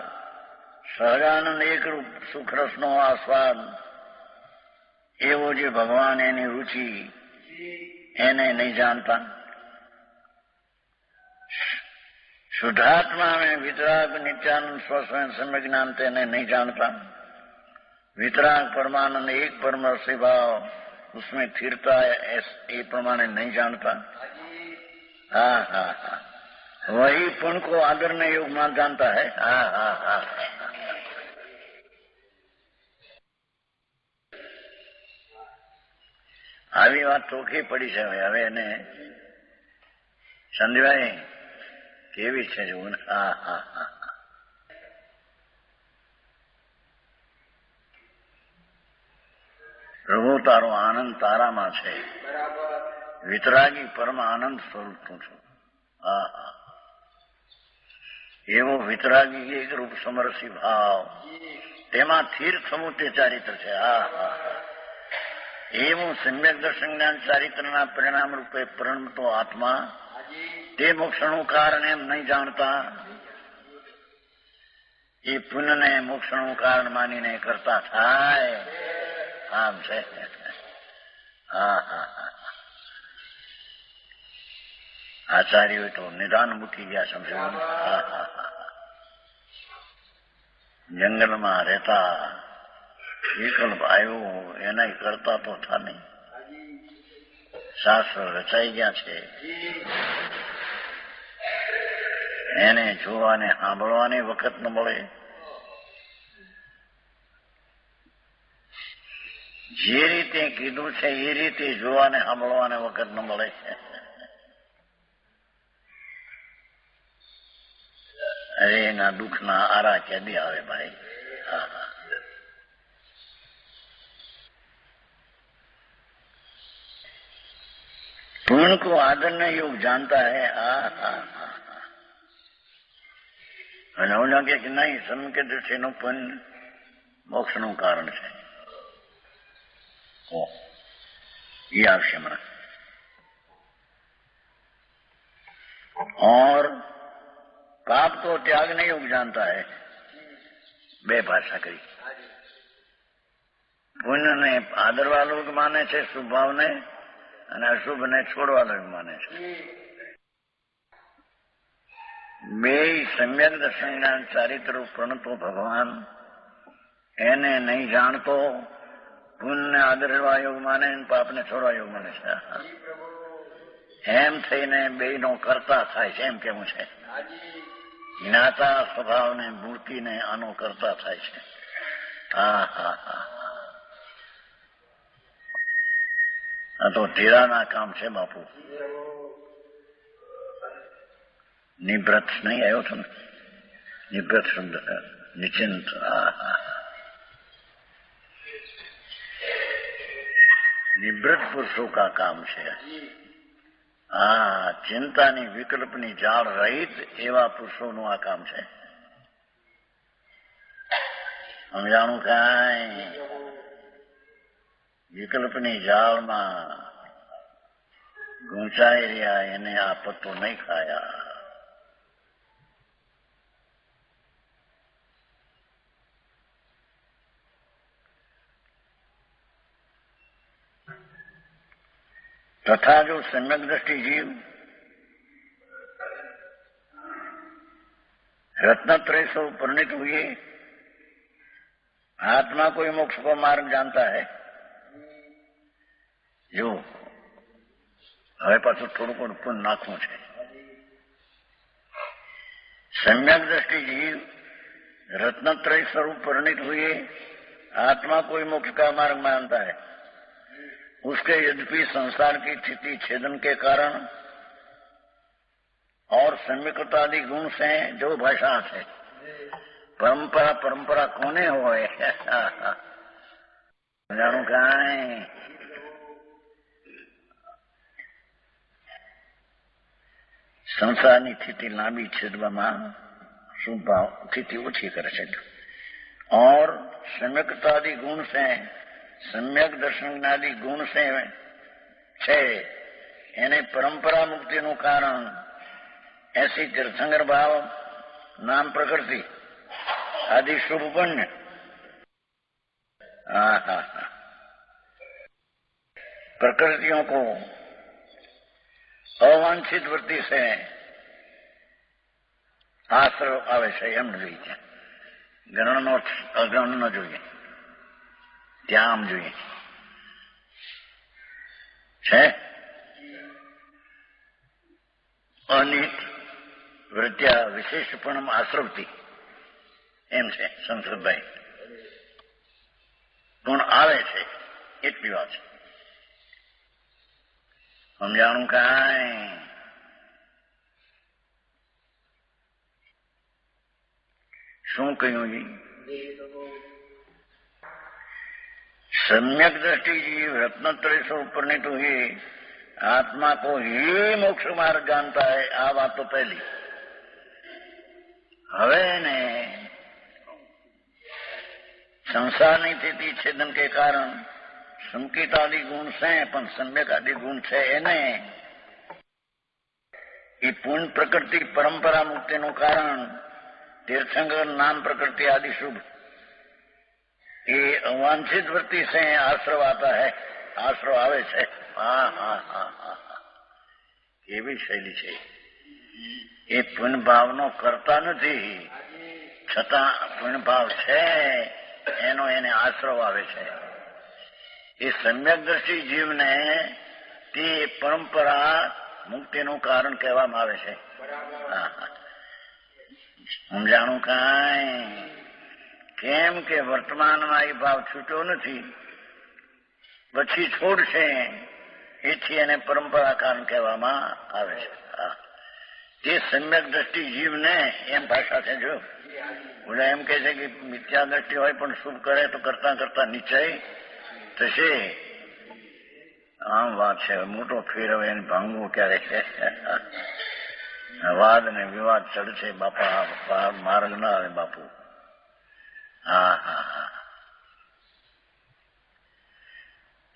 સહજાનંદ એક રૂપ સુખ રસનો આસ્વાદ, એવો જે ભગવાન એની રુચિ એને નહીં જાણતા. शुद्धात्मा में वितराग नित्यानंद स्वयं सम्यक ज्ञान तेने नहीं जानता. वितराग परमानंद एक परम रसी भाव उसमें थिरता है, ये प्रमाणे नहीं जानता. हाँ हाँ हाँ वही पुण्य को आदरने योग मान जानता है. हाँ हाँ हाँ આવી વાત ચોખ્ખી પડી છે. હવે એને સંધ્યાએ કેવી છે જોવું. હા હા હા પ્રભુ તારો આનંદ તારામાં છે. વિતરાગી પરમ આનંદ સ્વરૂપ તું છું. હા હા એવો વિતરાગી એક રૂપ સમરસી ભાવ, તેમાં સ્થિર થવું તે ચારિત્ર છે. હા હા એવું સમ્યક દર્શન જ્ઞાન ચારિત્રના પરિણામ રૂપે પરિણમતો આત્મા તે મોક્ષનું કારણ એમ નહીં જાણતા. એ પુણ્યને મોક્ષનું કારણ માનીને કરતા થાય. આમ છે. હા હા હા આચાર્યો તો નિદાન મૂકી ગયા સમજો. હા હા હા જંગલમાં રહેતા વિકલ્પ આવ્યો એના કરતા તો થા નહીં. શાસ્ત્ર રચાઈ ગયા છે, એને જોવાને સાંભળવાની વખત ન મળે. જે રીતે કીધું છે એ રીતે જોવાને સાંભળવાને વખત ન મળે. અરે એના દુઃખના આરા ક્યાંથી આવે ભાઈ. હા હા पूर्ण को आदरने योग जानता है. અને હું લાગે કે નહીં સમ્યક દ્રષ્ટિનું પુણ્ય મોક્ષનું કારણ છે. ये आवश्यक है. और पाप को त्यागने योग जानता है. બે ભાષા કરી. પુણ્યને આદરવા લોગ માને છે, શુભ ભાવને, અને અશુભને છોડવા લોગ માને છે. બે સમ્યક દર્શન જ્ઞાન ચારિત્ર પ્રણતો ભગવાન એને નહીં જાણતો. પુણ્યને આદરવા યોગ માને, પાપને છોડવા યોગ માને છે. એમ થઈને બેયનો કરતા થાય છે, એમ કેવું છે. જ્ઞાતા સ્વભાવને ભૂલકીને આનો કરતા થાય છે. હા હા હા, આ તો ધીરાના કામ છે બાપુ. નિવ્રત નહીં આવ્યો છો ને, નિવ્રત શબ્દ નિશ્ચિંત. નિવૃત્ત પુરુષો કા કામ છે. આ ચિંતાની વિકલ્પની જાળ રહિત એવા પુરુષોનું આ કામ છે. સમજાણું કાંઈ? વિકલ્પની જાળમાં ગૂંચાઈ રહ્યા એને આ પત્તો નહીં ખાયા. तथा जो सम्यक दृष्टि जीव रत्नत्रय से परिणित हुए आत्मा कोई मोक्ष को मार्ग जानता है. जो હવે પાછું થોડું પણ નાખવું છે. सम्यक दृष्टि जीव रत्नत्रय स्वरूप परिणित हुए आत्मा कोई मोक्ष का मार्ग मानता है. उसके यद्यपि संसार की स्थिति छेदन के कारण और सम्यकतादि गुण से जो भाषा है परंपरा परंपरा कोने होए જાણું કાંઈ? સંસારની સ્થિતિ લાંબી છેદવામાં શું ભાવ સ્થિતિ ઓછી કરે છે. और सम्यकतादि गुण से सम्यक दर्शनादि गुण से છે એને પરંપરા મુક્તિનું કારણ ऐसी तीर्थंकर भाव नाम प्रकृति आदि शुभ पुण्य. प्रकृतियों को अवांछित वृत्ति से आश्रय आवे છે એમ જોઈએ. ગણનો અગણ ન જોઈએ, ત્યાં આમ જોઈએ છે. અનિત વૃત્યા વિશેષપણમાં આશ્રવતી એમ છે સંસ્કૃતભાઈ. ગુણ આવે છે એટલી વાત છે. સમજાણું કાંઈ? શું કહ્યું? सम्यक दृष्टि जीव रत्नत्रय से परिणित हुई आत्मा को ही मोक्ष मार्ग जानता है. आ बात तो पहली. હવે ને સંસારની સ્થિતિ છેદન કે કારણ સંકેત આદિ ગુણ છે પણ સમ્યક આદિ ગુણ છે એને એ પૂર્ણ પ્રકૃતિ પરંપરા મુક્તિનું કારણ तीर्थंकर नाम प्रकृति आदि शुभ ये अवांछित वृत्ति से आश्रव आता है. आश्रव आवे છે. હા હા હા હા, એવી શૈલી છે. એ પુણ્યભાવનો કરતા નથી છતાં પુણ્યભાવ છે એનો એને આશ્રવ આવે છે. એ સમ્યક દ્રષ્ટિ જીવને તે પરંપરા મુક્તિનું કારણ કહેવામાં આવે છે. હા હા, સમજાણું કાંઈ? કેમ કે વર્તમાનમાં એ ભાવ છૂટ્યો નથી, પછી છોડશે એથી એને પરંપરા કારણ કહેવામાં આવે છે. તે સમ્યક દ્રષ્ટિ જીવને એમ ભાષા છે. જો ઓલા એમ કહે છે કે મિથ્યા દ્રષ્ટિ હોય પણ શુભ કરે તો કરતા કરતા નિશ્ચય થશે. આમ વાત છે. મોટો ફેર હવે એને ભાંગવું ક્યારે છે? વાદ ને વિવાદ ચડશે બાપા, માર્ગ ના આવે બાપુ. હા હા હા,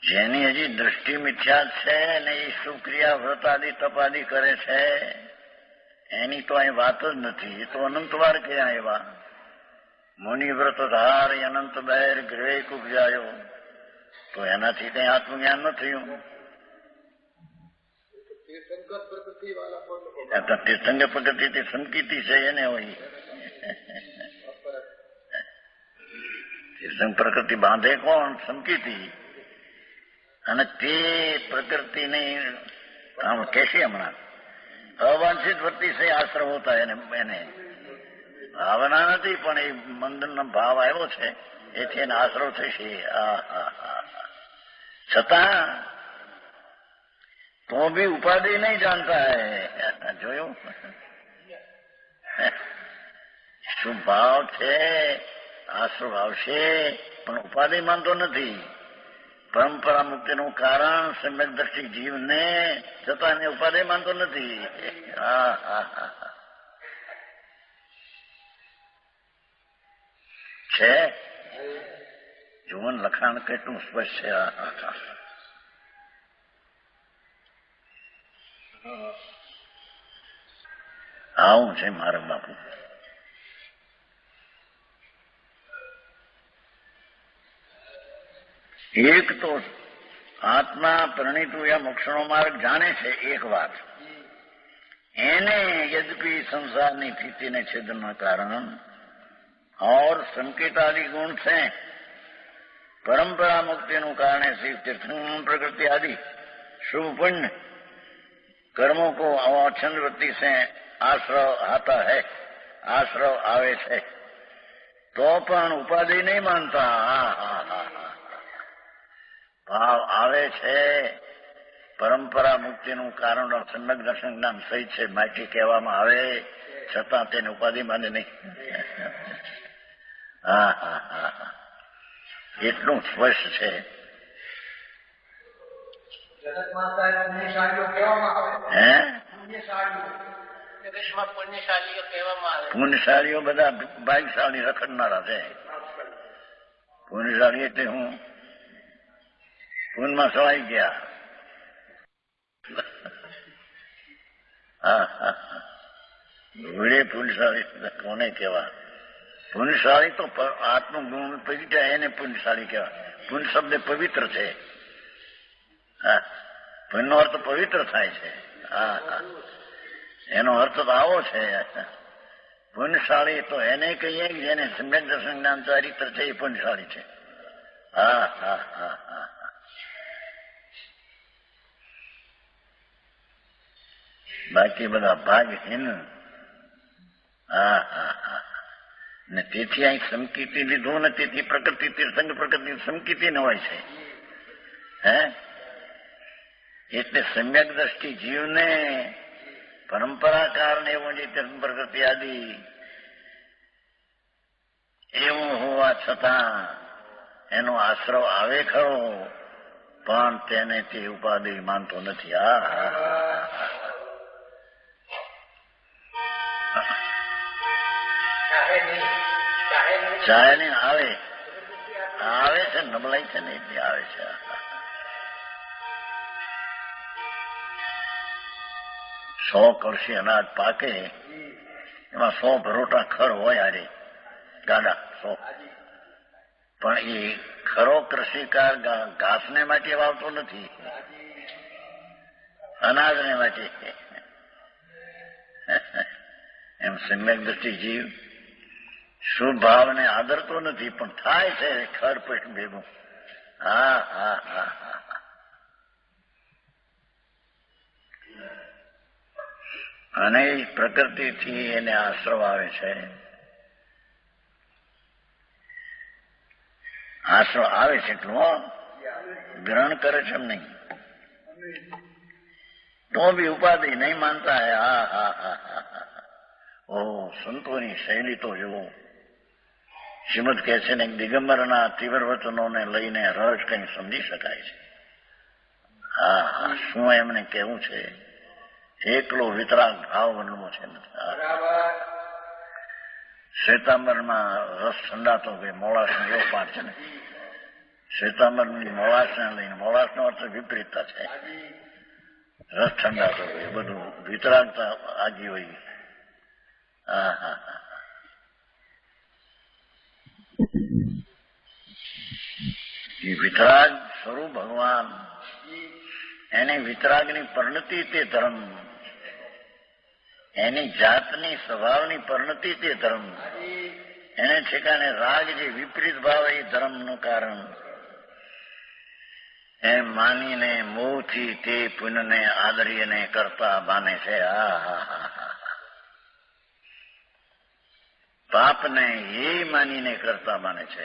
જેની હજી દ્રષ્ટિ મિથ્યા છે ને એ સુક્રિયા વ્રતાદિ તપાદિ કરે છે એની તો અહીં વાત જ નથી. એ તો અનંતવાર ક્યાં એવા મુનિવ્રત ધાર અનંત બહેર ગ્રહે ઉપજાયો તો એનાથી કઈ આત્મજ્ઞાન ન થયું. તીર્થંકર પ્રકૃતિ સંકિતિ છે એને હોય. તીર્થંકર પ્રકૃતિ બાંધે કોણ? સંકિતિ. અને તે પ્રકૃતિની हम कैसे हमारा अवांछित वृत्ति से आश्रय होता है એને ભાવના નથી પણ એ મંદનનો ભાવ આવ્યો છે એથી એને આશરો થશે. છતાં તો भी ઉપાધિ નહીં જાણતા હે. જોયું શું ભાવ છે આશરો આવશે પણ ઉપાધિ માનતો નથી. પરંપરા મુક્તિનું કારણ સમ્યક દ્રષ્ટિ જીવને છતાં એને ઉપાધિ માનતો નથી. છે જીવન લખાણ કેટલું સ્પષ્ટ છે. આવું છે મારા બાપુ. એક તો આત્મા પરિણીતું યા મોક્ષનો માર્ગ જાણે છે એક વાત, એને यद्यपि संसाરની સ્થિતિને છેદના કારણ और संकेत आदि गुण से परंपरा मुक्ति नु कारण शिव तीर्थ प्रकृति आदि शुभ पुण्य कर्मों को अवच्छिन्न वृत्ति से आश्रय आता है, आश्रय आवे छे तो पण उपाधि नहीं मानता. भाव आवे छे परंपरा मुक्ति नु कारण और सम्यक दर्शन ज्ञान सही छे माटी कहेवामां आवे छतां तेने उपाधि माने नहीं. એટલું સ્પષ્ટ છે. પુણ્યશાળીઓ બધા ભાગ્યશાળી રખડનારા છે. પુણ્યશાળી એટલે હું પુણ્યમાં સવાઈ ગયા. ઘોડે પુણ્યશાળી કોને કહેવા? પુણ્યશાળી તો આત્મગુણ પવિત્ર એને પુણ્યશાળી કહેવાય. પુણ્ય શબ્દ પવિત્ર છે. પુણ્યનો અર્થ પવિત્ર થાય છે. એનો અર્થ તો આવો છે. પુણ્યશાળી તો એને કહીએ કે જેને સમ્યક દર્શન જ્ઞાન ચારિત્ર છે એ પુણ્યશાળી છે. બાકી બધા ભાગહીન. ને તેથી અહીં સમકીર્તિ લીધું ને તેથી પ્રકૃતિ તીર્થંગ પ્રકૃતિ સમકીર્તિ ન હોય છે. એટલે સમ્યક દ્રષ્ટિ જીવને પરંપરા કારણે એવું જે તીર્થ પ્રકૃતિ આદિ એવું હોવા છતાં એનો આશરો આવે ખરો પણ તેને તે ઉપાધિ માનતો નથી. ચાહે ને આવે છે નબળાઈ છે ને એટલે આવે છે. સો કળશી અનાજ પાકે એમાં 100 ભરોટા ખર હોય આરે ગાડા 100. પણ એ ખરો કૃષિકાર ઘાસને માટે વાવતો નથી, અનાજને માટે. એમ સમ્યક દ્રષ્ટિ જીવ શુભ ભાવને આદરતો નથી પણ થાય છે ખર પેટ ભેગું. અને પ્રકૃતિથી એને આશ્રવ આવે છે. આશ્રવ આવે છે એટલું ગ્રહણ કરે છે એમ નહીં. તો બી ઉપાધિ નહીં માનતા હે. સંતોની શૈલી તો જુઓ. શ્રીમદ કહે છે ને દિગંબરના તીવ્ર વચનોને લઈને રહસ્ય કંઈ સમજી શકાય છે. શું એમને કેવું છે? એકલો વિતરાગ ભાવ બનવો છે. શ્વેતાંબરમાં રસ ઠંડાતો ગઈ મોળાસનો એવો પાઠ છે ને. શ્વેતાંબરની મોળાસને લઈને મોળાસનો અર્થ વિપરીતતા છે. રસ ઠંડાતો ગઈ બધું વિતરાગતા આગી હોય. એ વિતરાગ સ્વરૂપ ભગવાન, એને વિતરાગની પરિણતિ તે ધર્મ, એની જાતની સ્વભાવની પરિણતિ તે ધર્મ, એને ઠેકાણે રાગ જે વિપરીત ભાવ એ ધર્મનું કારણ. એમ માનીને મોહથી તે પુણ્યને આદરીને કરતા માને છે. પાપને એ માનીને કરતા માને છે.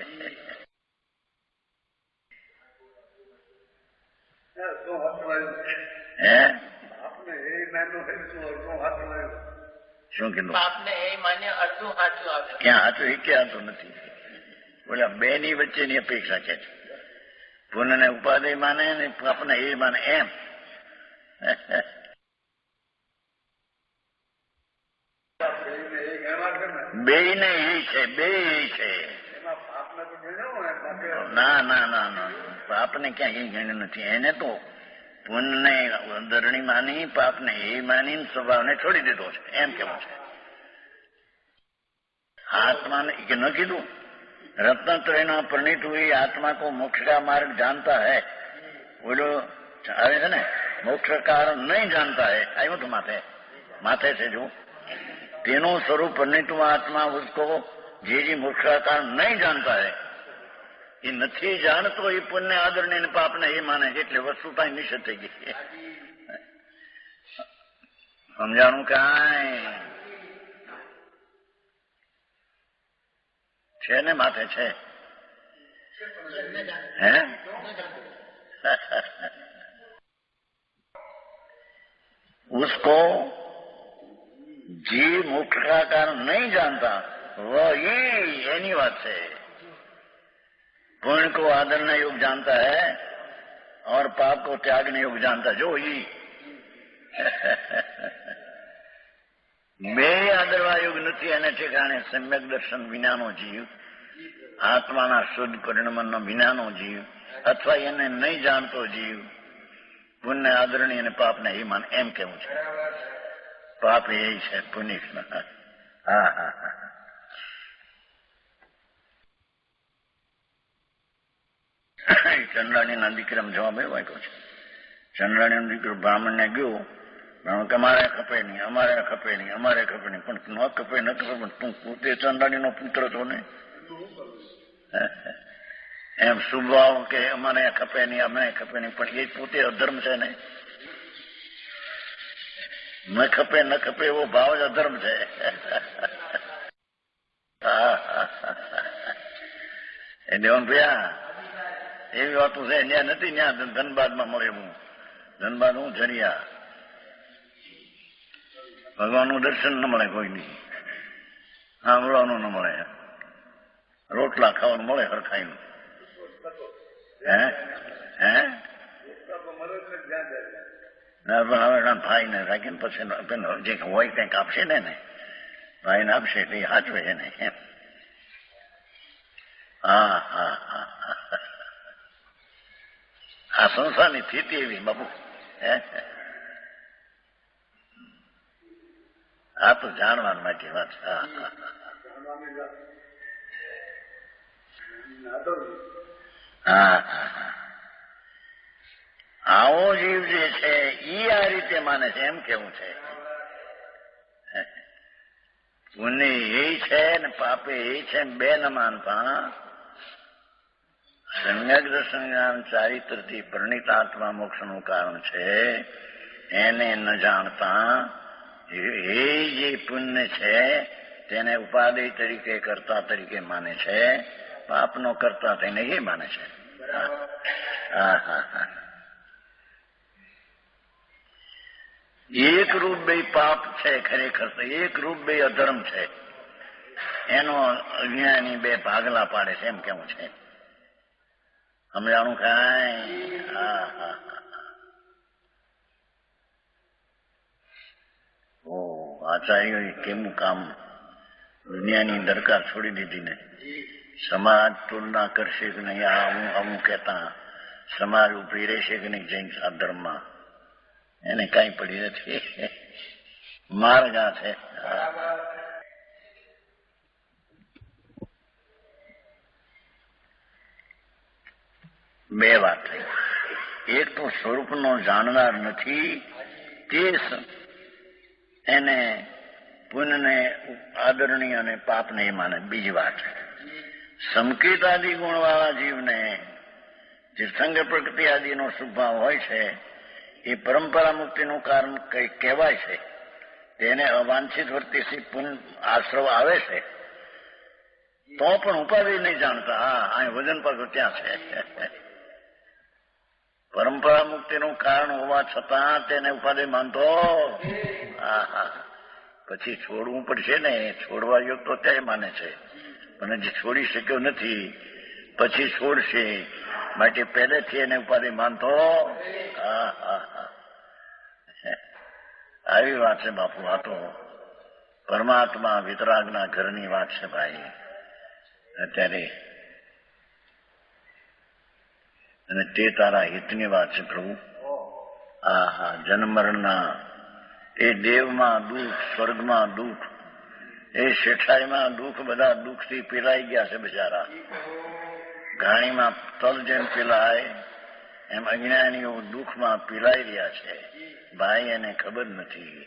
શું કીધું? ક્યાં હાચું એ ક્યાં નથી. બોલા બે ની વચ્ચેની અપેક્ષા છે. પુણ્યને ઉપાધિ માને ને પાપને એ માને એમ. બે ને એ છે, બે છે. ના ના ના ના, પાપને ક્યાં એ ગણ્યું નથી. એને તો પુણ્યને ધરણી માની, પાપને એ માની સ્વભાવને છોડી દીધો છે એમ કેવું છે. आत्मा ने न कीधु रत्नत्रय न परिणित हुई आत्मा को मोक्ष का मार्ग जानता है. बोलो આવે છે ને મોક્ષ કારણ નહીં जानता है. આવ્યું તો માથે માથે છે જો તેનું સ્વરૂપ પરિણિત આત્मा उसको જે મોક્ષ का कारण नहीं जानता है એ નથી જાણતો. એ પુણ્ય આદરણી ને પાપને એ માને છે એટલે વસ્તુતા નિષેધ થઈ ગઈ. સમજાણું કાંઈ છે ને માથે છે હે उसको जी मोक्ष का कारण नहीं जानता वही एनी बात है. पुण्य को आदरना योग जानता है और पाप को त्यागने योग जानता जो ही બે આદરવા યોગ નથી. એને ઠેકાણે સમ્યક દર્શન વિનાનો જીવ, આત્માના શુદ્ધ પરિણમનો વિનાનો જીવ, અથવા એને નહીં જાણતો જીવ પુણ્ય આદરણી અને પાપને એ માન એમ કેવું છે. પાપ એ છે પુણ્ય. હા હા હા. ચંદ્રાણીના દીકરામાં જવાબ એવો આપ્યો છે. ચંદ્રાણીનો દીકરો બ્રાહ્મણને ગયો. કે અમારે ખપે નહીં, અમારે ખપે નહીં, અમારે ખપે નહીં. પણ ન ખપે ન ખપે પણ તું પોતે ચંદ્રાણીનો પુત્ર છો ને એમ સ્વભાવ કે અમારે ખપે નહીં, અમે ખપે નહીં. પણ એ પોતે અધર્મ છે ને. ન ખપે ન ખપે એવો ભાવ જ અધર્મ છે. એ દેવન ભૈયા એવી વાતું છે. ત્યાં નથી, ત્યાં ધનબાદમાં મળે. હું ધનબાદ હું જરિયા ભગવાનનું દર્શન ન મળે કોઈની, સાંભળવાનું ન મળે, રોટલા ખાવાનું મળે હરખાઈનું. હે હે હવે ભાઈ ને રાખીને પછી જે હોય કંઈક આપશે ને ભાઈને આપશે એટલે એ સાચવે છે ને એમ. હા હા હા આ સંસારની સ્થિતિ એવી બાપુ. આ તો જાણવા માટે વાત. હા હા આવો જીવ જે છે ઈ આ રીતે માને છે એમ કેવું છે. પુણ્ય એ છે ને પાપે એ છે. બે ન માનતા સમ્યક દર્શન જ્ઞાન ચારિત્રથી પરિણીત આત્મા મોક્ષનું કારણ છે એને ન જાણતા એ જે પુણ્ય છે તેને ઉપાધિ તરીકે કર્તા તરીકે માને છે. પાપનો કર્તા તેને એ માને છે. હા હા હા. એક રૂપ બે પાપ છે ખરેખર તો એક રૂપ બે અધર્મ છે. એનો અજ્ઞાની બે ભાગલા પાડે છે એમ કેવું છે. સમજાણું કાંઈ? હા હા ઓ આચાર્ય કેમનું કામ દુનિયાની દરકાર છોડી દીધી ને. સમાજ તુલના કરશે કે નહીં, આવું કહેતા સમાજ ઉભી રહેશે કે નહીં જૈન ધર્મમાં એને કઈ પડી નથી. માર્ગ આ છે. બે વાત થઈ. એક તો સ્વરૂપનો જાણનાર નથી તે એને પુણ્યને આદરણીય અને પાપને એ માને. બીજી વાત સંકેતાદિ ગુણવાળા જીવને તીર્થંકર પ્રકૃતિ આદિનો સ્વભાવ હોય છે એ પરંપરા મુક્તિનું કારણ કઈ કહેવાય છે. તેને અવાંછિત વૃત્તિથી આશ્રવ આવે છે તો પણ ઉપાધિ નહીં જાણતા. હા, અહીં વજન પર ત્યાં છે. પરંપરા મુક્તિનું કારણ હોવા છતાં તેને ઉપાધિ માનતો. હા, પછી છોડવું પડશે ને. છોડવા યોગ તો ત્યાં માને છે, પણ હજી છોડી શક્યો નથી, પછી છોડશે. માટે પહેલેથી એને ઉપાધિ માનતો. આવી વાત છે બાપુ. આ તો પરમાત્મા વિતરાગના ઘરની વાત છે ભાઈ. અત્યારે અને તે તારા હિતની વાત છે પ્રભુ. જન્મ મરણના એ દેવમાં દુઃખ, સ્વર્ગમાં દુઃખ, એ શેઠાઈમાં દુઃખ, બધા દુઃખથી પીલાઈ ગયા છે બિચારા. ઘાણીમાં તલ જેમ પીલાય એમ અજ્ઞાનીઓ દુઃખમાં પીલાઈ રહ્યા છે ભાઈ. એને ખબર નથી,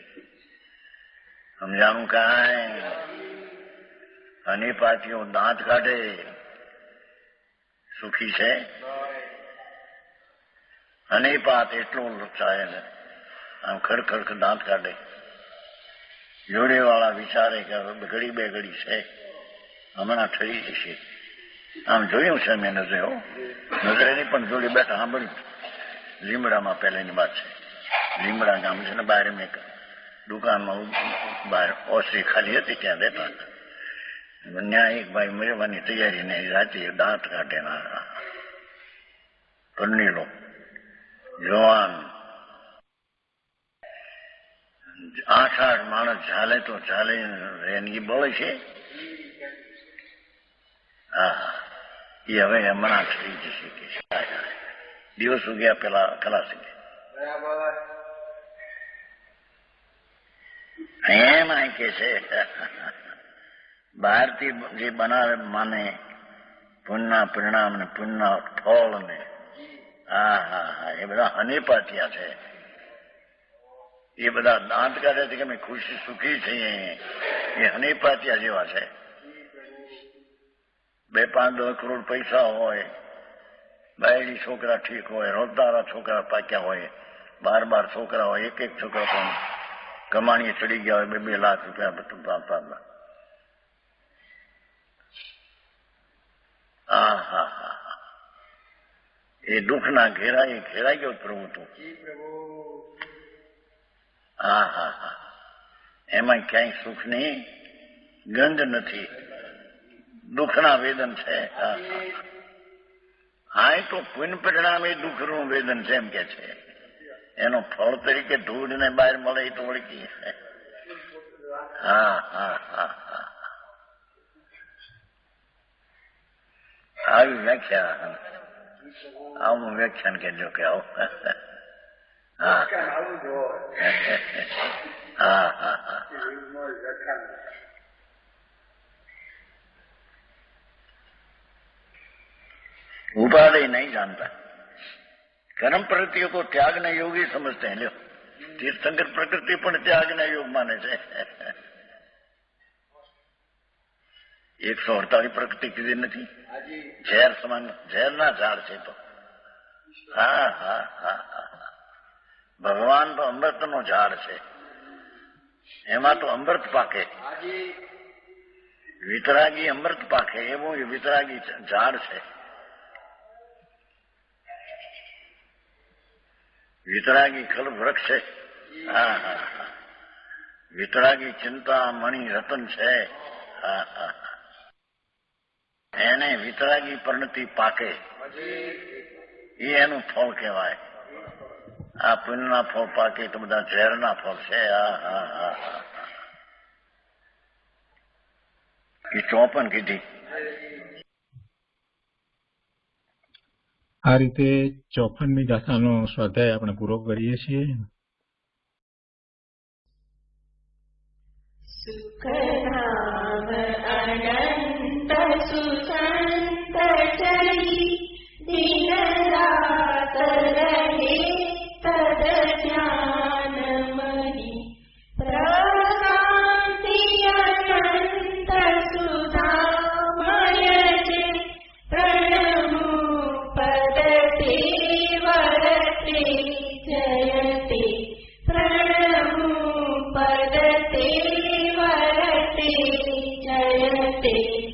સમજાણું કાંઈ. અનિપાતીઓ દાંત કાઢે સુખી છે. અનિપાત એટલો ચાહે ને આમ ખડખડ દાંત કાઢે. જોડેવાળા વિચારે કે ઘડી બે ઘડી છે, હમણાં થઈ જશે. આમ જોયું છે મેં નજરે. નજરેની પણ જોડે બેઠા સાંભળ્યું. લીમડામાં પહેલાની વાત છે. લીમડા ગામ છે ને, બહાર મેં દુકાનમાં બહાર ઓસરી ખાલી હતી ત્યાં રહેતા. ત્યાં એક ભાઈ મરવાની તૈયારી ને રાતે દાંત કાઢે. પરણીલો જવાન 8 માણસ ઝાલે તો ઝાલે એની બળે છે. એ હવે હમણાં થઈ જશે કે દિવસ ઉગ્યા પેલા ખલાસ. એમ આ કે છે બહારથી જે બનાવે માને પુણ્યના પરિણામ ને પુણ્યના ફળ ને એ બધા અનેપાતિયા છે. એ બધા દાંત કાઢે છે કે અમે ખુશી સુખી છીએ. એ અનેપાતિયા જેવા છે. 2-5-10 કરોડ પૈસા હોય, બાયડી છોકરા ઠીક હોય, રોજદારા છોકરા પાક્યા હોય, 12 છોકરા હોય, એક છોકરા પણ કમાણીએ ચડી ગયા હોય, 2-2 લાખ રૂપિયા બધું. એ દુઃખના ઘેરાઈ ગયો પ્રભુ તું. એમાં ક્યાંય સુખની ગંધ નથી, દુઃખના વેદન છે. તો પુણ્ય પરિણામ એ દુઃખનું વેદન છે એમ કે છે. એનો ફળ તરીકે ધૂળ ને બહાર મળે એ તો ઓળખી. આવી વ્યાખ્યા. આવું વ્યાખ્યાન કેજો કે આવું. उपाधि नहीं जानता. कर्म प्रकृति को त्याग न योग ही समझते हैं. लो तीर्थंकर प्रकृति पर त्याग न योग माने છે. 148 પ્રકૃતિ કીધી નથી. ઝેર સમાન ઝેરના ઝાડ છે તો. ભગવાન તો અમૃતનો ઝાડ છે. એમાં તો અમૃત પાકે. વિતરાગી અમૃત પાકે એવું વિતરાગી ઝાડ છે. વિતરાગી ખલ વૃક્ષ છે. વિતરાગી ચિંતા મણિ રતન છે. એને વિતરાગી પરિણતિ પાકે એ એનું ફળ કહેવાય. આ પુણ્યના ફળ પાકે તો બધા ઝેરના ફળ છે. એ 54 કીધી. આ રીતે 54મી ગાથાનો સ્વાધ્યાય આપણે પૂરો કરીએ છીએ. સુખધામ અનંત સુસંત ચરી દિન રાત રહે તદ ધ્યાન મહી પ્રશાંતિ અનંત સુધામય જે પ્રણમુ પદતે ते